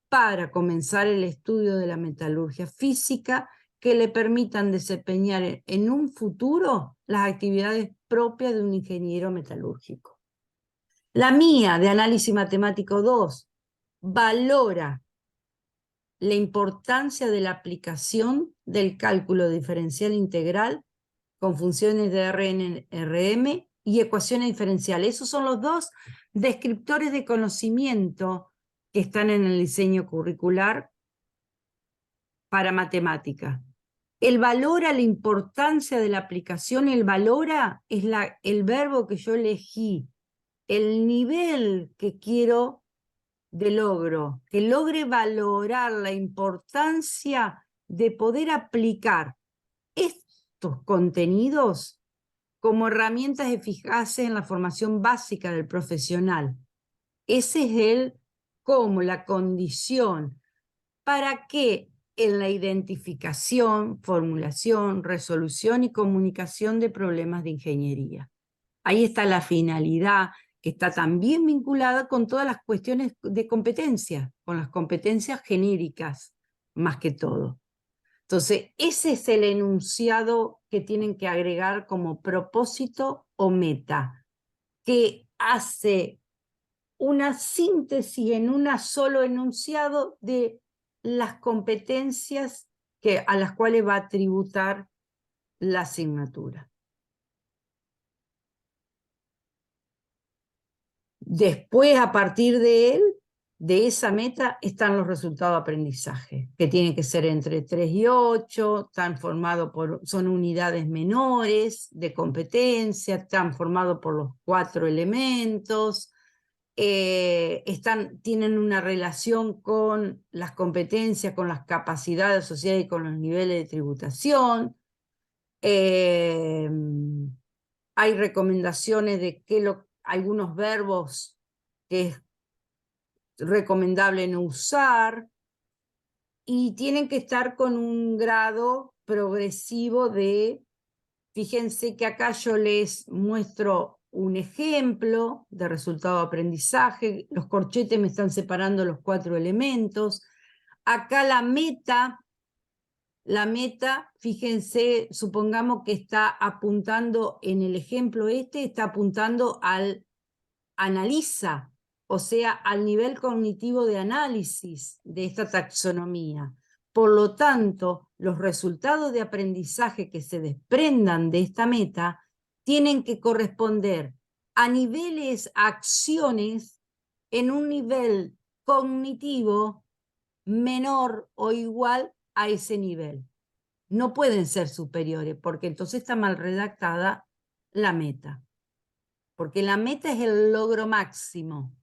para comenzar el estudio de la metalurgia física que le permitan desempeñar en un futuro las actividades propias de un ingeniero metalúrgico. La mía, de análisis matemático 2, valora la importancia de la aplicación del cálculo diferencial integral con funciones de RM y ecuaciones diferenciales. Esos son los dos descriptores de conocimiento que están en el diseño curricular para matemática. El valora la importancia de la aplicación, el valora es el verbo que yo elegí, el nivel que quiero de logro, que logre valorar la importancia de poder aplicar estos contenidos como herramientas eficaces en la formación básica del profesional. Ese es la condición para que en la identificación, formulación, resolución y comunicación de problemas de ingeniería. Ahí está la finalidad, que está también vinculada con todas las cuestiones de competencia, con las competencias genéricas, más que todo. Entonces, ese es el enunciado que tienen que agregar como propósito o meta, que hace una síntesis en un solo enunciado de las competencias a las cuales va a tributar la asignatura. Después, a partir de esa meta, están los resultados de aprendizaje, que tienen que ser entre 3 y 8, son unidades menores de competencia, están formados por los 4 elementos, tienen una relación con las competencias, con las capacidades sociales y con los niveles de tributación. Hay recomendaciones de algunos verbos que es recomendable no usar, y tienen que estar con un grado progresivo fíjense que acá yo les muestro un ejemplo de resultado de aprendizaje, los corchetes me están separando los 4 elementos, acá la meta, fíjense, supongamos que está apuntando en el ejemplo está apuntando al analiza, o sea, al nivel cognitivo de análisis de esta taxonomía. Por lo tanto, los resultados de aprendizaje que se desprendan de esta meta tienen que corresponder a acciones en un nivel cognitivo menor o igual a ese nivel. No pueden ser superiores, porque entonces está mal redactada la meta. Porque la meta es el logro máximo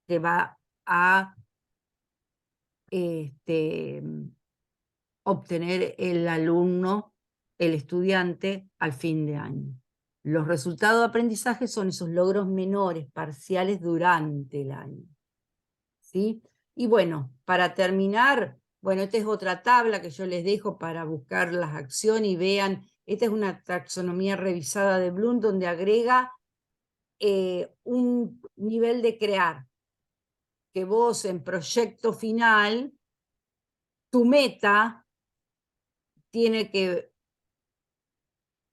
que va a obtener el alumno, el estudiante, al fin de año. Los resultados de aprendizaje son esos logros menores, parciales, durante el año. ¿Sí? Y bueno, para terminar, esta es otra tabla que yo les dejo para buscar las acciones y vean, esta es una taxonomía revisada de Bloom donde agrega un nivel de crear, que vos en proyecto final, tu meta tiene que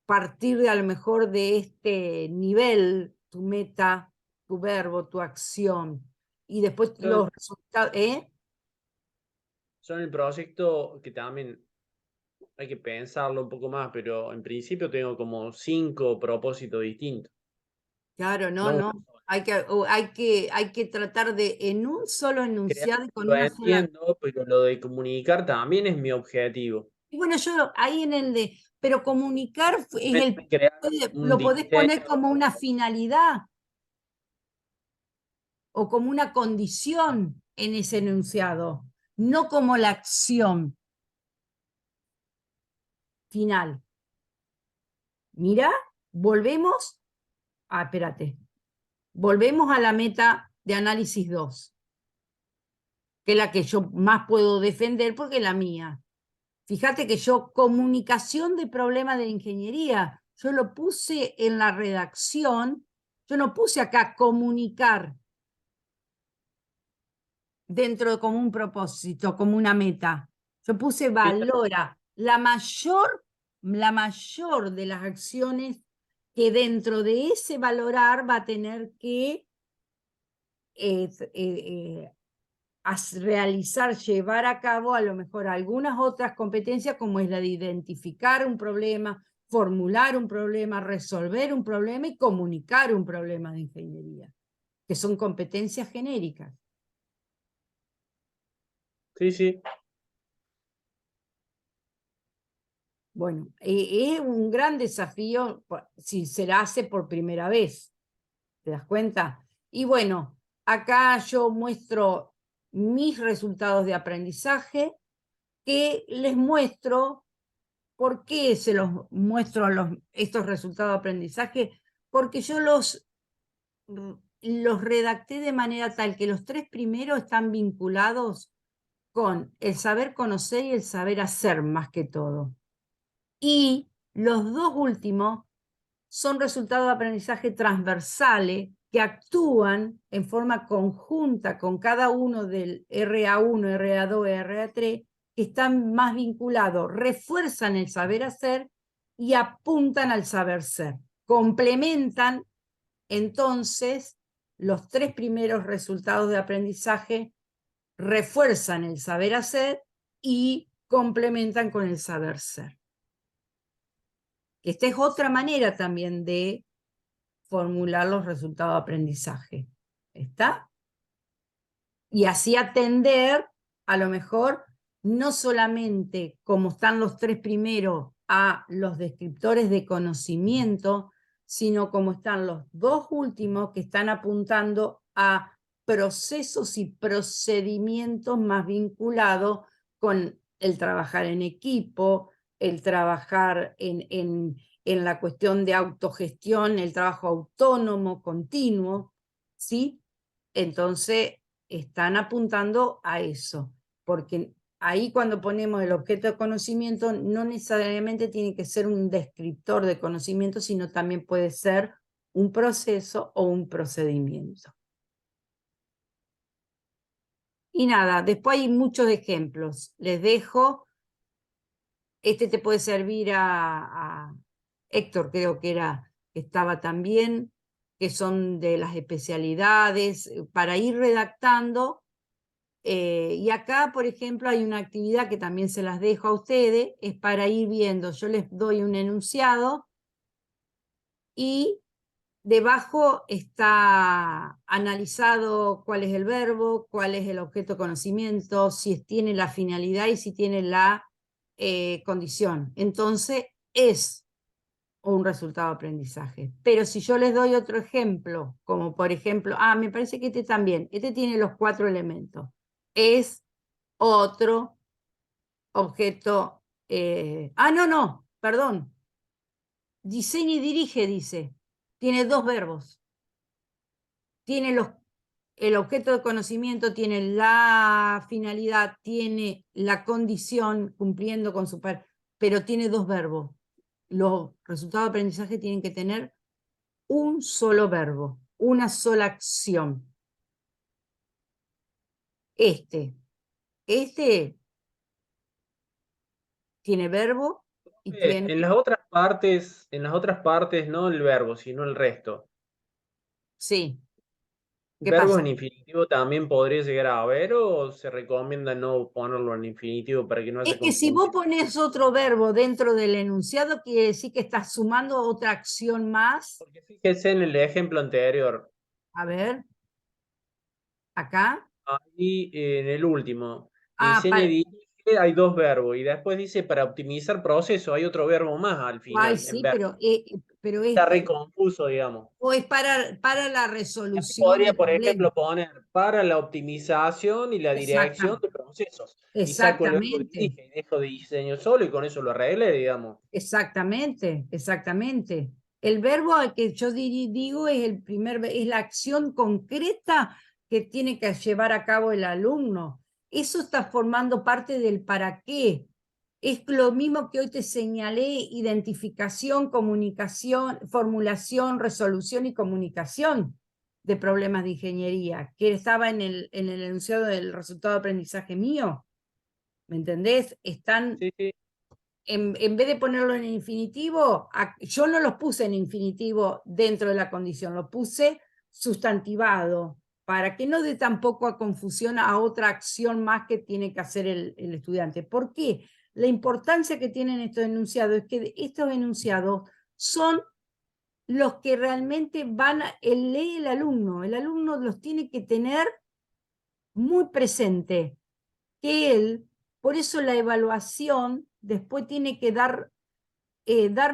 partir de a lo mejor de este nivel, tu meta, tu verbo, tu acción, y después los resultados, Son el proyecto que también hay que pensarlo un poco más, pero en principio tengo como 5 propósitos distintos. Claro, no. Hay que tratar de, en un solo enunciado, con Lo una sola. entiendo, pero lo de comunicar también es mi objetivo. Y bueno, yo ahí pero comunicar Crear un lo podés poner diseño. como una finalidad o como una condición en ese enunciado, no como la acción final. Mira, volvemos. Espérate. Volvemos a la meta de análisis 2, que es la que yo más puedo defender porque es la mía. Fíjate que comunicación de problemas de ingeniería, yo lo puse en la redacción, yo no puse acá comunicar dentro como un propósito, como una meta. Yo puse valora la mayor de las acciones que dentro de ese valorar va a tener que realizar, llevar a cabo a lo mejor algunas otras competencias, como es la de identificar un problema, formular un problema, resolver un problema y comunicar un problema de ingeniería, que son competencias genéricas. Sí, sí. Bueno, es un gran desafío si se la hace por primera vez, ¿te das cuenta? Y bueno, acá yo muestro mis resultados de aprendizaje, que les muestro. ¿Por qué se los muestro estos resultados de aprendizaje? Porque yo los redacté de manera tal que los 3 primeros están vinculados con el saber conocer y el saber hacer más que todo. Y los 2 últimos son resultados de aprendizaje transversales que actúan en forma conjunta con cada uno del RA1, RA2 y RA3, que están más vinculados, refuerzan el saber hacer y apuntan al saber ser. Complementan entonces los 3 primeros resultados de aprendizaje, refuerzan el saber hacer y complementan con el saber ser. Esta es otra manera también de formular los resultados de aprendizaje. ¿Está? Y así atender, a lo mejor, no solamente como están los 3 primeros a los descriptores de conocimiento, sino como están los 2 últimos que están apuntando a procesos y procedimientos más vinculados con el trabajar en equipo, el trabajar en la cuestión de autogestión, el trabajo autónomo, continuo, ¿sí? Entonces, están apuntando a eso, porque ahí cuando ponemos el objeto de conocimiento, no necesariamente tiene que ser un descriptor de conocimiento, sino también puede ser un proceso o un procedimiento. Y nada, después hay muchos ejemplos. Les dejo. Este te puede servir a Héctor, creo que estaba también, que son de las especialidades, para ir redactando. Y acá, por ejemplo, hay una actividad que también se las dejo a ustedes, es para ir viendo. Yo les doy un enunciado y debajo está analizado cuál es el verbo, cuál es el objeto de conocimiento, si tiene la finalidad y si tiene la condición. Entonces, es un resultado de aprendizaje. Pero si yo les doy otro ejemplo, como por ejemplo, me parece que este también, este tiene los 4 elementos. Es otro objeto. No, perdón. Diseña y dirige, dice. Tiene 2 verbos. Tiene el objeto de conocimiento, tiene la finalidad, tiene la condición cumpliendo con su pero tiene 2 verbos. Los resultados de aprendizaje tienen que tener un solo verbo, una sola acción. Este tiene verbo y tiene... En las otras partes, no el verbo, sino el resto. Sí. ¿Qué ¿Verbos pasa? en infinitivo también podría llegar a haber o se recomienda no ponerlo en infinitivo para que no haya Es que si vos confusión? pones otro verbo dentro del enunciado, quiere decir que estás sumando otra acción más. Porque fíjese en el ejemplo anterior, A ver, acá. ahí en el último, Ah, diseña y dirige, hay 2 verbos y después dice para optimizar proceso, hay otro verbo más al ay, final, en sí, verbo. pero Está re confuso, digamos. o es para la Y así resolución podría, de por problemas. ejemplo, poner para la optimización y la dirección Exactamente, de procesos. Y saco el verbo exactamente, dirige y dejo de diseño solo y con eso lo arregle, digamos. exactamente, exactamente. El verbo al que yo digo es es la acción concreta que tiene que llevar a cabo el alumno. Eso está formando parte del para qué. Es lo mismo que hoy te señalé: identificación, comunicación, formulación, resolución y comunicación de problemas de ingeniería, que estaba en el enunciado del resultado de aprendizaje mío. ¿Me entendés? Están, Sí, sí. en vez de ponerlo en infinitivo, yo no los puse en infinitivo dentro de la condición, lo puse sustantivado. para que no dé tampoco a confusión a otra acción más que tiene que hacer el estudiante. ¿Por qué? La importancia que tienen estos enunciados es que estos enunciados son los que realmente lee el alumno los tiene que tener muy presente, que él, por eso la evaluación después tiene que dar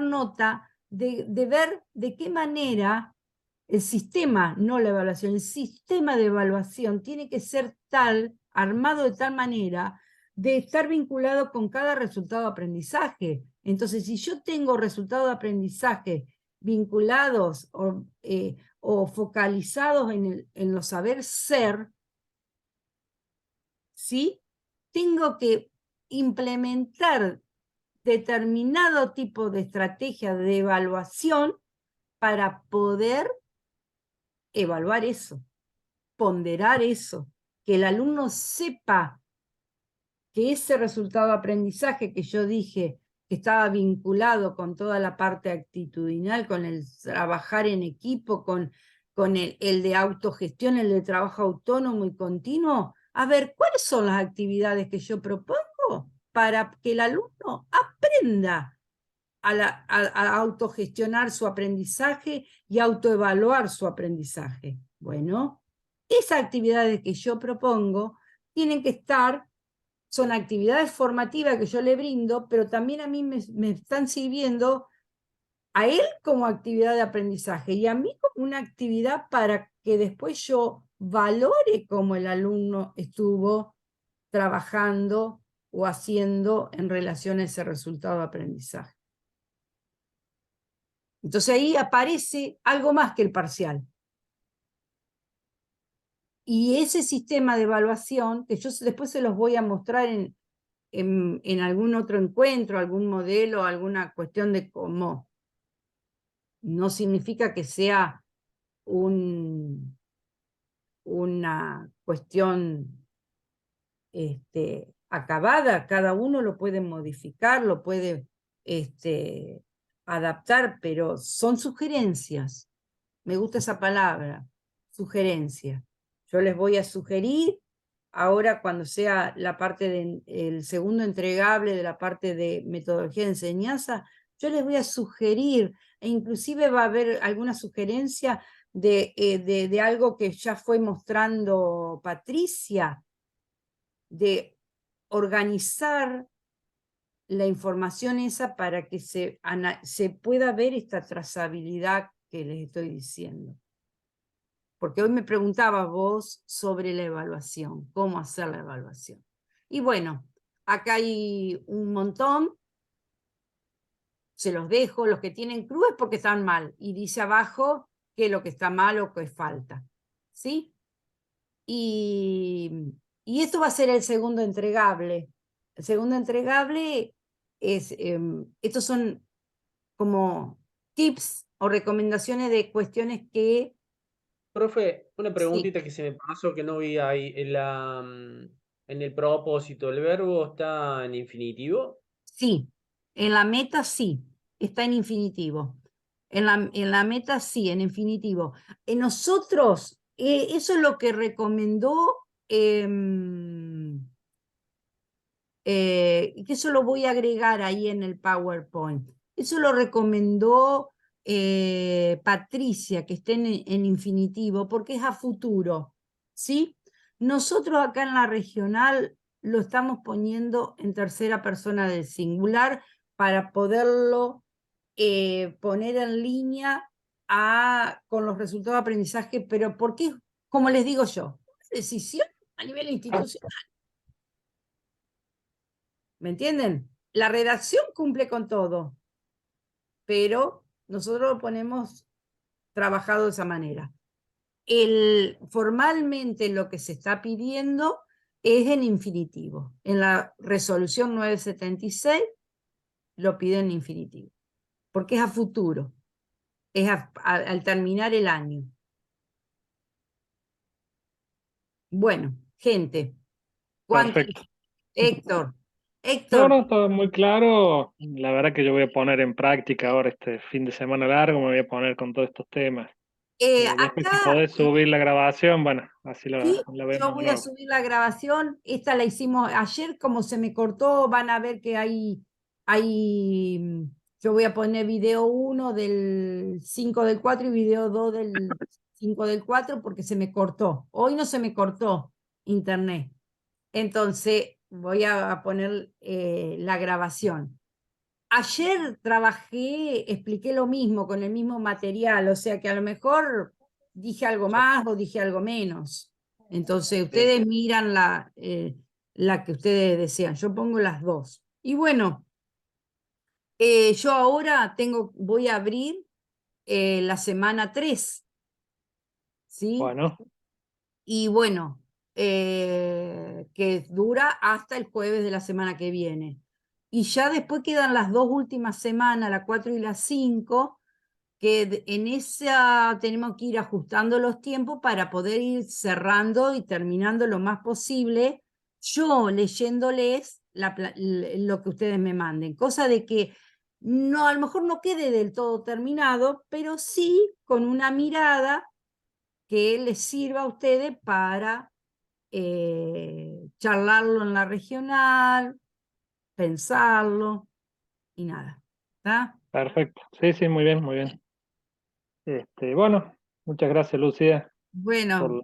nota de ver de qué manera el sistema, no la evaluación, el sistema de evaluación tiene que ser armado de tal manera de estar vinculado con cada resultado de aprendizaje. Entonces, si yo tengo resultados de aprendizaje vinculados o focalizados en los saber ser, ¿sí? Tengo que implementar determinado tipo de estrategia de evaluación para poder evaluar eso, ponderar eso, que el alumno sepa que ese resultado de aprendizaje que yo dije que estaba vinculado con toda la parte actitudinal, con el trabajar en equipo, con el de autogestión, el de trabajo autónomo y continuo, a ver, ¿cuáles son las actividades que yo propongo para que el alumno aprenda a autogestionar su aprendizaje y autoevaluar su aprendizaje? Bueno, esas actividades que yo propongo tienen que son actividades formativas que yo le brindo, pero también a mí me están sirviendo a él como actividad de aprendizaje y a mí como una actividad para que después yo valore cómo el alumno estuvo trabajando o haciendo en relación a ese resultado de aprendizaje. Entonces ahí aparece algo más que el parcial. Y ese sistema de evaluación, que yo después se los voy a mostrar en algún otro encuentro, algún modelo, alguna cuestión de cómo, no significa que sea una cuestión acabada, cada uno lo puede modificar, lo puede adaptar, pero son sugerencias. Me gusta esa palabra, sugerencia. Yo les voy a sugerir, ahora cuando sea la parte del segundo entregable de la parte de metodología de enseñanza, yo les voy a sugerir, e inclusive va a haber alguna sugerencia de algo que ya fue mostrando Patricia, de organizar la información esa para que se pueda ver esta trazabilidad que les estoy diciendo. Porque hoy me preguntabas vos sobre la evaluación, cómo hacer la evaluación. Y bueno, acá hay un montón, se los dejo, los que tienen cruz es porque están mal, y dice abajo qué es lo que está mal o qué falta, ¿sí? Y esto va a ser el segundo entregable. El segundo entregable es, estos son como tips o recomendaciones de cuestiones que... Profe, una Sí. preguntita que se me pasó que no vi ahí. En el propósito, ¿el verbo está en infinitivo? Sí, en la meta sí, está en infinitivo. En la meta sí, en infinitivo. Nosotros, eso es lo que recomendó, que eso lo voy a agregar ahí en el PowerPoint. Eso lo recomendó Patricia, que esté en infinitivo, porque es a futuro, ¿sí? Nosotros acá en la regional lo estamos poniendo en tercera persona del singular para poderlo poner en línea con los resultados de aprendizaje, pero porque, como les digo yo, decisión a nivel institucional. ¿Me entienden? La redacción cumple con todo, pero nosotros lo ponemos trabajado de esa manera. Formalmente lo que se está pidiendo es en infinitivo. En la resolución 976 lo piden en infinitivo, porque es a futuro, es al terminar el año. Bueno, gente. Perfecto. Héctor. No, está muy claro. La verdad que yo voy a poner en práctica ahora este fin de semana largo, me voy a poner con todos estos temas. Después si Acá, podés subir la grabación, bueno, así sí, la yo vemos voy a luego. subir la grabación. Esta la hicimos ayer, como se me cortó, van a ver que yo voy a poner video 1 del 5 del 4 y video 2 del 5 del 4 porque se me cortó. Hoy no se me cortó internet. Entonces voy a poner la grabación. Ayer trabajé, expliqué lo mismo, con el mismo material, o sea que a lo mejor dije algo más o dije algo menos. Entonces ustedes miran la que ustedes desean. Yo pongo las dos. Y bueno, yo ahora voy a abrir la semana 3, ¿sí? Bueno, Y bueno, que dura hasta el jueves de la semana que viene. Y ya después quedan las 2 últimas semanas, la 4 y la 5, que en esa tenemos que ir ajustando los tiempos para poder ir cerrando y terminando lo más posible, yo leyéndoles lo que ustedes me manden, cosa de que no, a lo mejor no quede del todo terminado, pero sí con una mirada que les sirva a ustedes para charlarlo en la regional, pensarlo y nada. ¿Está? perfecto. Sí, sí, muy bien, muy bien. Bueno, muchas gracias, Lucía, Bueno,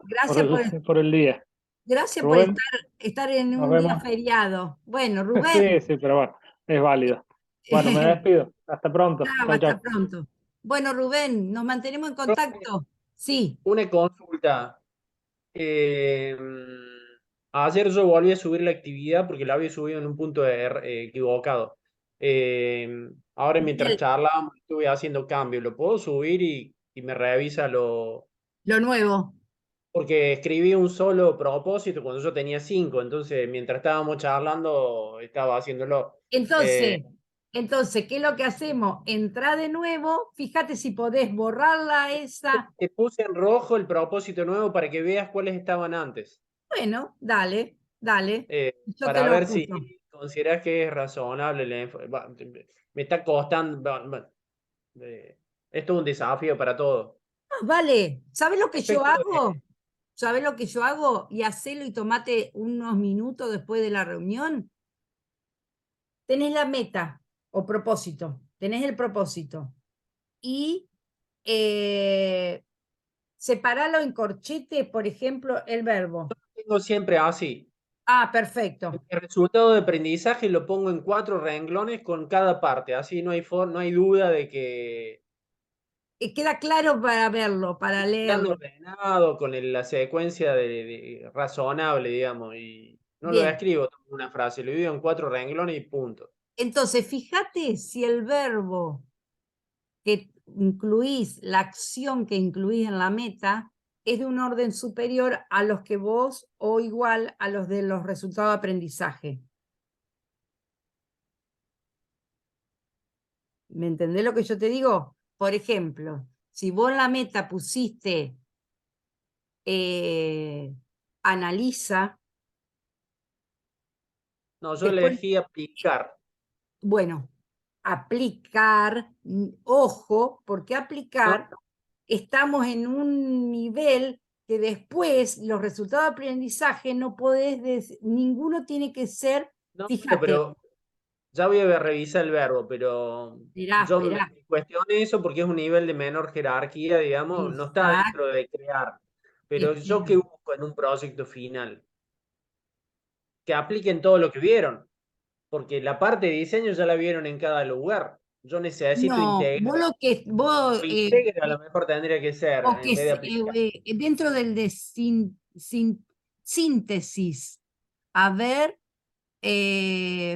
por el día. gracias por Rubén, estar en nos un día vemos. feriado. Bueno, Sí, Rubén, sí, pero bueno, es válido. Bueno, me despido. Hasta pronto. chao, Chao, hasta chao. pronto. Bueno, Rubén, nos mantenemos en Profe, contacto. Sí, una consulta. Eh, Ayer yo volví a subir la actividad porque la había subido en un punto equivocado. Ahora mientras bien, charlábamos estuve haciendo cambios. ¿Lo puedo subir y me revisa lo...? lo nuevo. Porque escribí un solo propósito cuando yo tenía 5, entonces mientras estábamos charlando estaba haciéndolo. Eh, Entonces, ¿qué es lo que hacemos? Entra de nuevo, fíjate si podés borrarla esa. Te puse en rojo el propósito nuevo para que veas cuáles estaban antes. Bueno, dale, dale. Yo te Para lo ver si ajusto. consideras que es razonable. Me está costando. Esto es un desafío para todos. Ah, vale, ¿sabes lo que yo Respecto hago? ¿Sabes lo que yo hago? Y hacelo y tomate unos minutos después de la reunión. Tenés la meta o propósito, tenés el propósito. Y separalo en corchete, por ejemplo, el verbo. tengo siempre así. Ah, perfecto. El resultado de aprendizaje lo pongo en 4 renglones con cada parte. Así no hay duda de que Queda claro para verlo, para están leerlo. ordenados con la secuencia razonable, digamos. Y no lo Bien. escribo como una frase, lo divido en 4 renglones y punto. Entonces, fíjate si el verbo que incluís, la acción que incluís en la meta, es de un orden superior a los que vos o igual a los de los resultados de aprendizaje. ¿Me entendés lo que yo te digo? Por ejemplo, si vos en la meta pusiste analiza, No, yo después, elegí aplicar. bueno, aplicar, ojo, porque No, aplicar estamos en un nivel que después los resultados de aprendizaje no podés, ninguno tiene que ser, no, bueno, fíjate, pero ya voy a revisar el verbo, pero yo me esperá, cuestiono eso porque es un nivel de menor jerarquía, digamos, no está exacto, dentro de crear. Pero yo qué espera. busco en un proyecto final, que apliquen todo lo que vieron, porque la parte de diseño ya la vieron en cada lugar. Yo necesito No, integrar, vos lo que, vos, o integre a lo mejor tendría que ser o que en vez de aplicar. dentro del de síntesis, a ver, eh,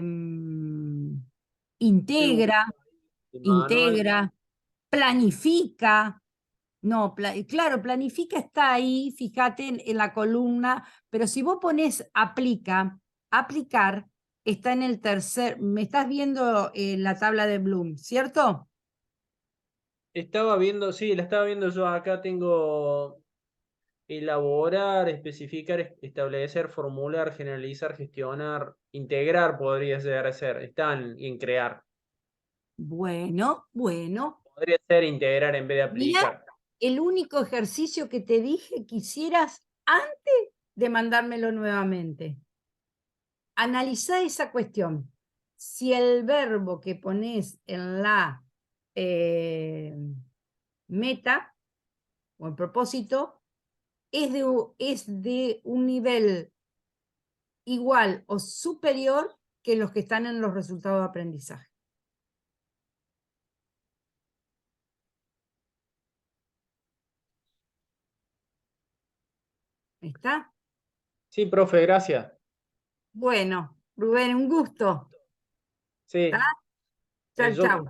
Estoy integra, buscando el manual. planifica. No, claro, planifica está ahí, fíjate en la columna, pero si vos pones aplicar, está en el tercer, me estás viendo la tabla de Bloom, ¿cierto? Estaba viendo, sí, la estaba viendo yo acá, tengo elaborar, especificar, establecer, formular, generalizar, gestionar, integrar podría ser, están en crear. Bueno, bueno. Podría ser integrar en vez de Mira, aplicar. el único ejercicio que te dije que hicieras antes de mandármelo nuevamente. Analizá esa cuestión. Si el verbo que pones en la meta o el propósito es de un nivel igual o superior que los que están en los resultados de aprendizaje. ¿Está? Sí, profe, gracias. Bueno, Rubén, un gusto. Sí, ¿Está? Chau, yo chau.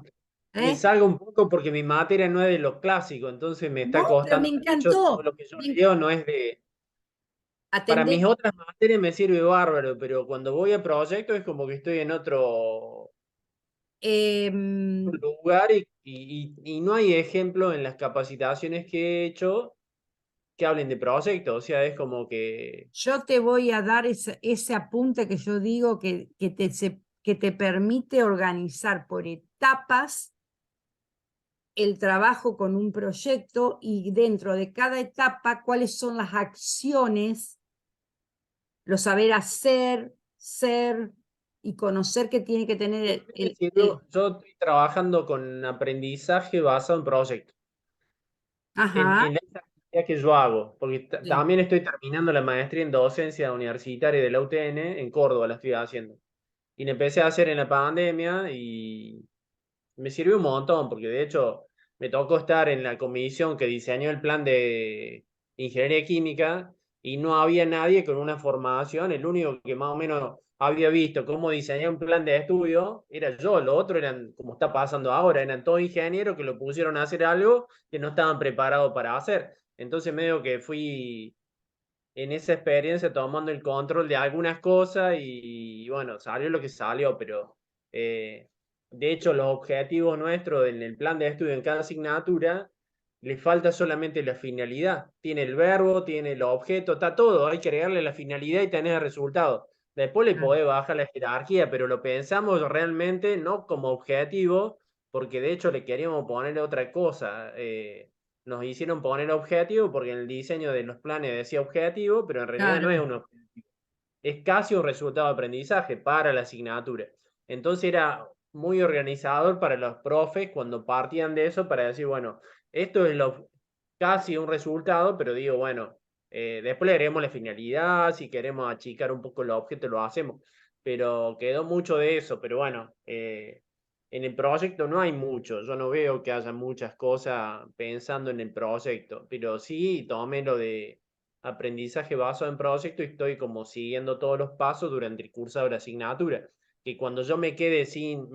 me salgo un poco porque mi materia no es de lo clásico, entonces me está No, pero me costando mucho, todo encantó. lo que yo leo no es de... Para mis Atendeme. otras materias me sirve bárbaro, pero cuando voy a proyectos es como que estoy en otro lugar y no hay ejemplo en las capacitaciones que he hecho que hablen de proyectos, o sea, es como que... Yo te voy a dar ese apunte que yo digo que te permite organizar por etapas el trabajo con un proyecto y dentro de cada etapa cuáles son las acciones, los saber hacer, ser y conocer que tiene que tener Me sirvió, yo estoy trabajando con aprendizaje basado en proyectos. Ajá. En esa actividad que yo hago, porque Sí. también estoy terminando la maestría en docencia universitaria de la UTN, en Córdoba la estoy haciendo. Y la empecé a hacer en la pandemia y me sirvió un montón, porque de hecho me tocó estar en la comisión que diseñó el plan de ingeniería química y no había nadie con una formación, el único que más o menos había visto cómo diseñar un plan de estudio era yo, los otros eran, como está pasando ahora, eran todos ingenieros que lo pusieron a hacer algo que no estaban preparados para hacer. Entonces medio que fui en esa experiencia tomando el control de algunas cosas y bueno, salió lo que salió, pero de hecho los objetivos nuestros en el plan de estudio en cada asignatura, le falta solamente la finalidad. Tiene el verbo, tiene el objeto, está todo, hay que agregarle la finalidad y tener el resultado. Después le podés bajar la jerarquía, pero lo pensamos realmente no como objetivo, porque de hecho le queríamos poner otra cosa. Nos hicieron poner objetivo porque en el diseño de los planes decía objetivo, pero en realidad no es Claro. un objetivo. Es casi un resultado de aprendizaje para la asignatura. Entonces era muy organizador para los profes cuando partían de eso para decir, bueno, esto es casi un resultado, pero digo, bueno, después le haremos la finalidad, si queremos achicar un poco los objetos lo hacemos, pero quedó mucho de eso, pero bueno, en el proyecto no hay mucho, yo no veo que haya muchas cosas pensando en el proyecto, pero sí tomé lo de aprendizaje basado en proyecto y estoy como siguiendo todos los pasos durante el curso de la asignatura, que cuando yo me quede sin,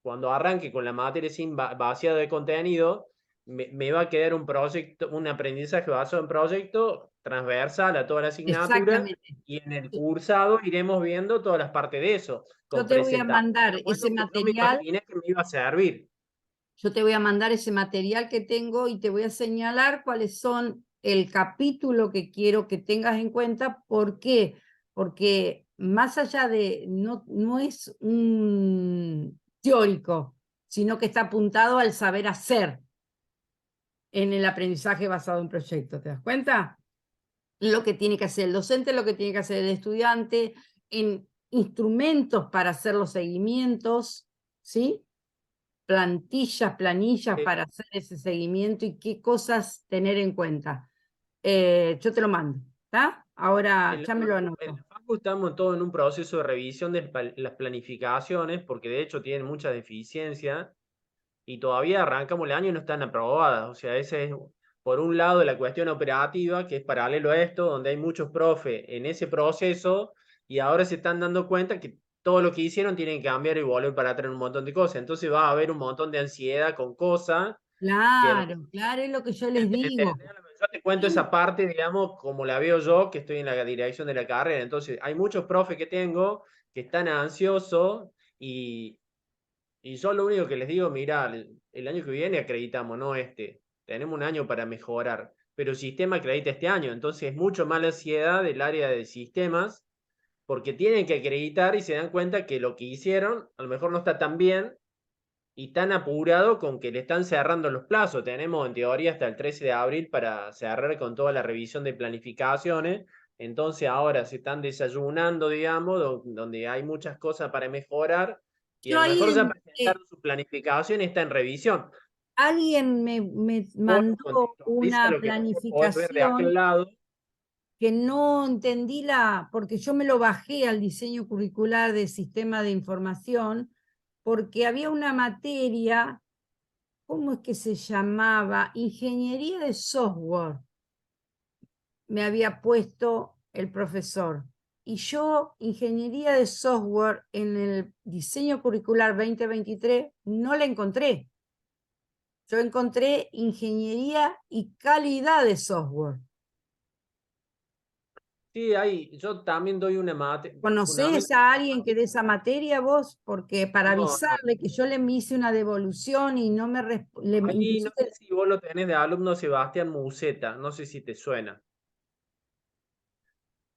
cuando arranque con la materia sin vaciado de contenido, me va a quedar un proyecto, un aprendizaje basado en proyecto transversal a toda la asignatura Exactamente. y en el cursado iremos viendo todas las partes de eso, Yo con te voy a mandar presentación, ese lo que yo me material. imaginé que me iba a servir. Yo te voy a mandar ese material que tengo y te voy a señalar cuáles son el capítulo que quiero que tengas en cuenta. ¿Por qué? Porque más allá de, no es un teórico, sino que está apuntado al saber hacer en el aprendizaje basado en proyectos. ¿Te das cuenta? Lo que tiene que hacer el docente, lo que tiene que hacer el estudiante, en instrumentos para hacer los seguimientos, ¿sí? Planillas para hacer ese seguimiento y qué cosas tener en cuenta. Yo te lo mando, ¿está? Ahora ya me lo En anoto. la Facu estamos todos en un proceso de revisión de las planificaciones, porque de hecho tienen mucha deficiencia y todavía arrancamos el año y no están aprobadas. O sea, ese es, por un lado, la cuestión operativa, que es paralelo a esto, donde hay muchos profes en ese proceso y ahora se están dando cuenta que todo lo que hicieron tienen que cambiar y volver para atrás un montón de cosas. Entonces va a haber un montón de ansiedad con cosas que Claro, claro, es lo que yo les digo. yo te cuento esa parte, digamos, como la veo yo, que estoy en la dirección de la carrera. Entonces, hay muchos profes que tengo que están ansiosos y yo lo único que les digo, mira, el año que viene acreditamos, no este. Tenemos un año para mejorar, pero el sistema acredita este año. Entonces, es mucho más la ansiedad del área de sistemas porque tienen que acreditar y se dan cuenta que lo que hicieron a lo mejor no está tan bien y tan apurado con que le están cerrando los plazos. Tenemos en teoría hasta el 13 de abril para cerrar con toda la revisión de planificaciones. Entonces ahora se están desayunando, digamos, donde hay muchas cosas para mejorar y a Yo lo ahí mejor ya presentaron su planificación y está en revisión. alguien me Vos mandó contextualiza una lo que vos podés ver de aquel planificación lado. que no entendí porque yo me lo bajé al diseño curricular de sistema de información, porque había una materia, ¿cómo es que se llamaba? Ingeniería de software. Me había puesto el profesor. Y yo, ingeniería de software en el diseño curricular 2023, no la encontré. Yo encontré ingeniería y calidad de software. Sí, yo también doy una materia. ¿Conocés a alguien que dé esa materia vos? Porque para No, no. avisarle que yo le hice una devolución y no me Ahí no sé si vos lo tenés de alumno Sebastián Museta, no sé si te suena.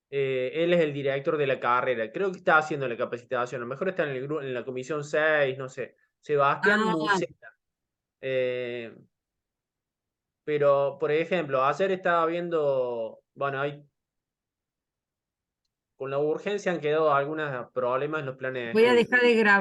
Él es el director de la carrera, creo que está haciendo la capacitación, a lo mejor está en en la comisión 6, no sé. Sebastián Museta. Pero, por ejemplo, ayer estaba viendo, bueno, con la urgencia han quedado algunos problemas en los planes de voy a estudio. dejar de grabar.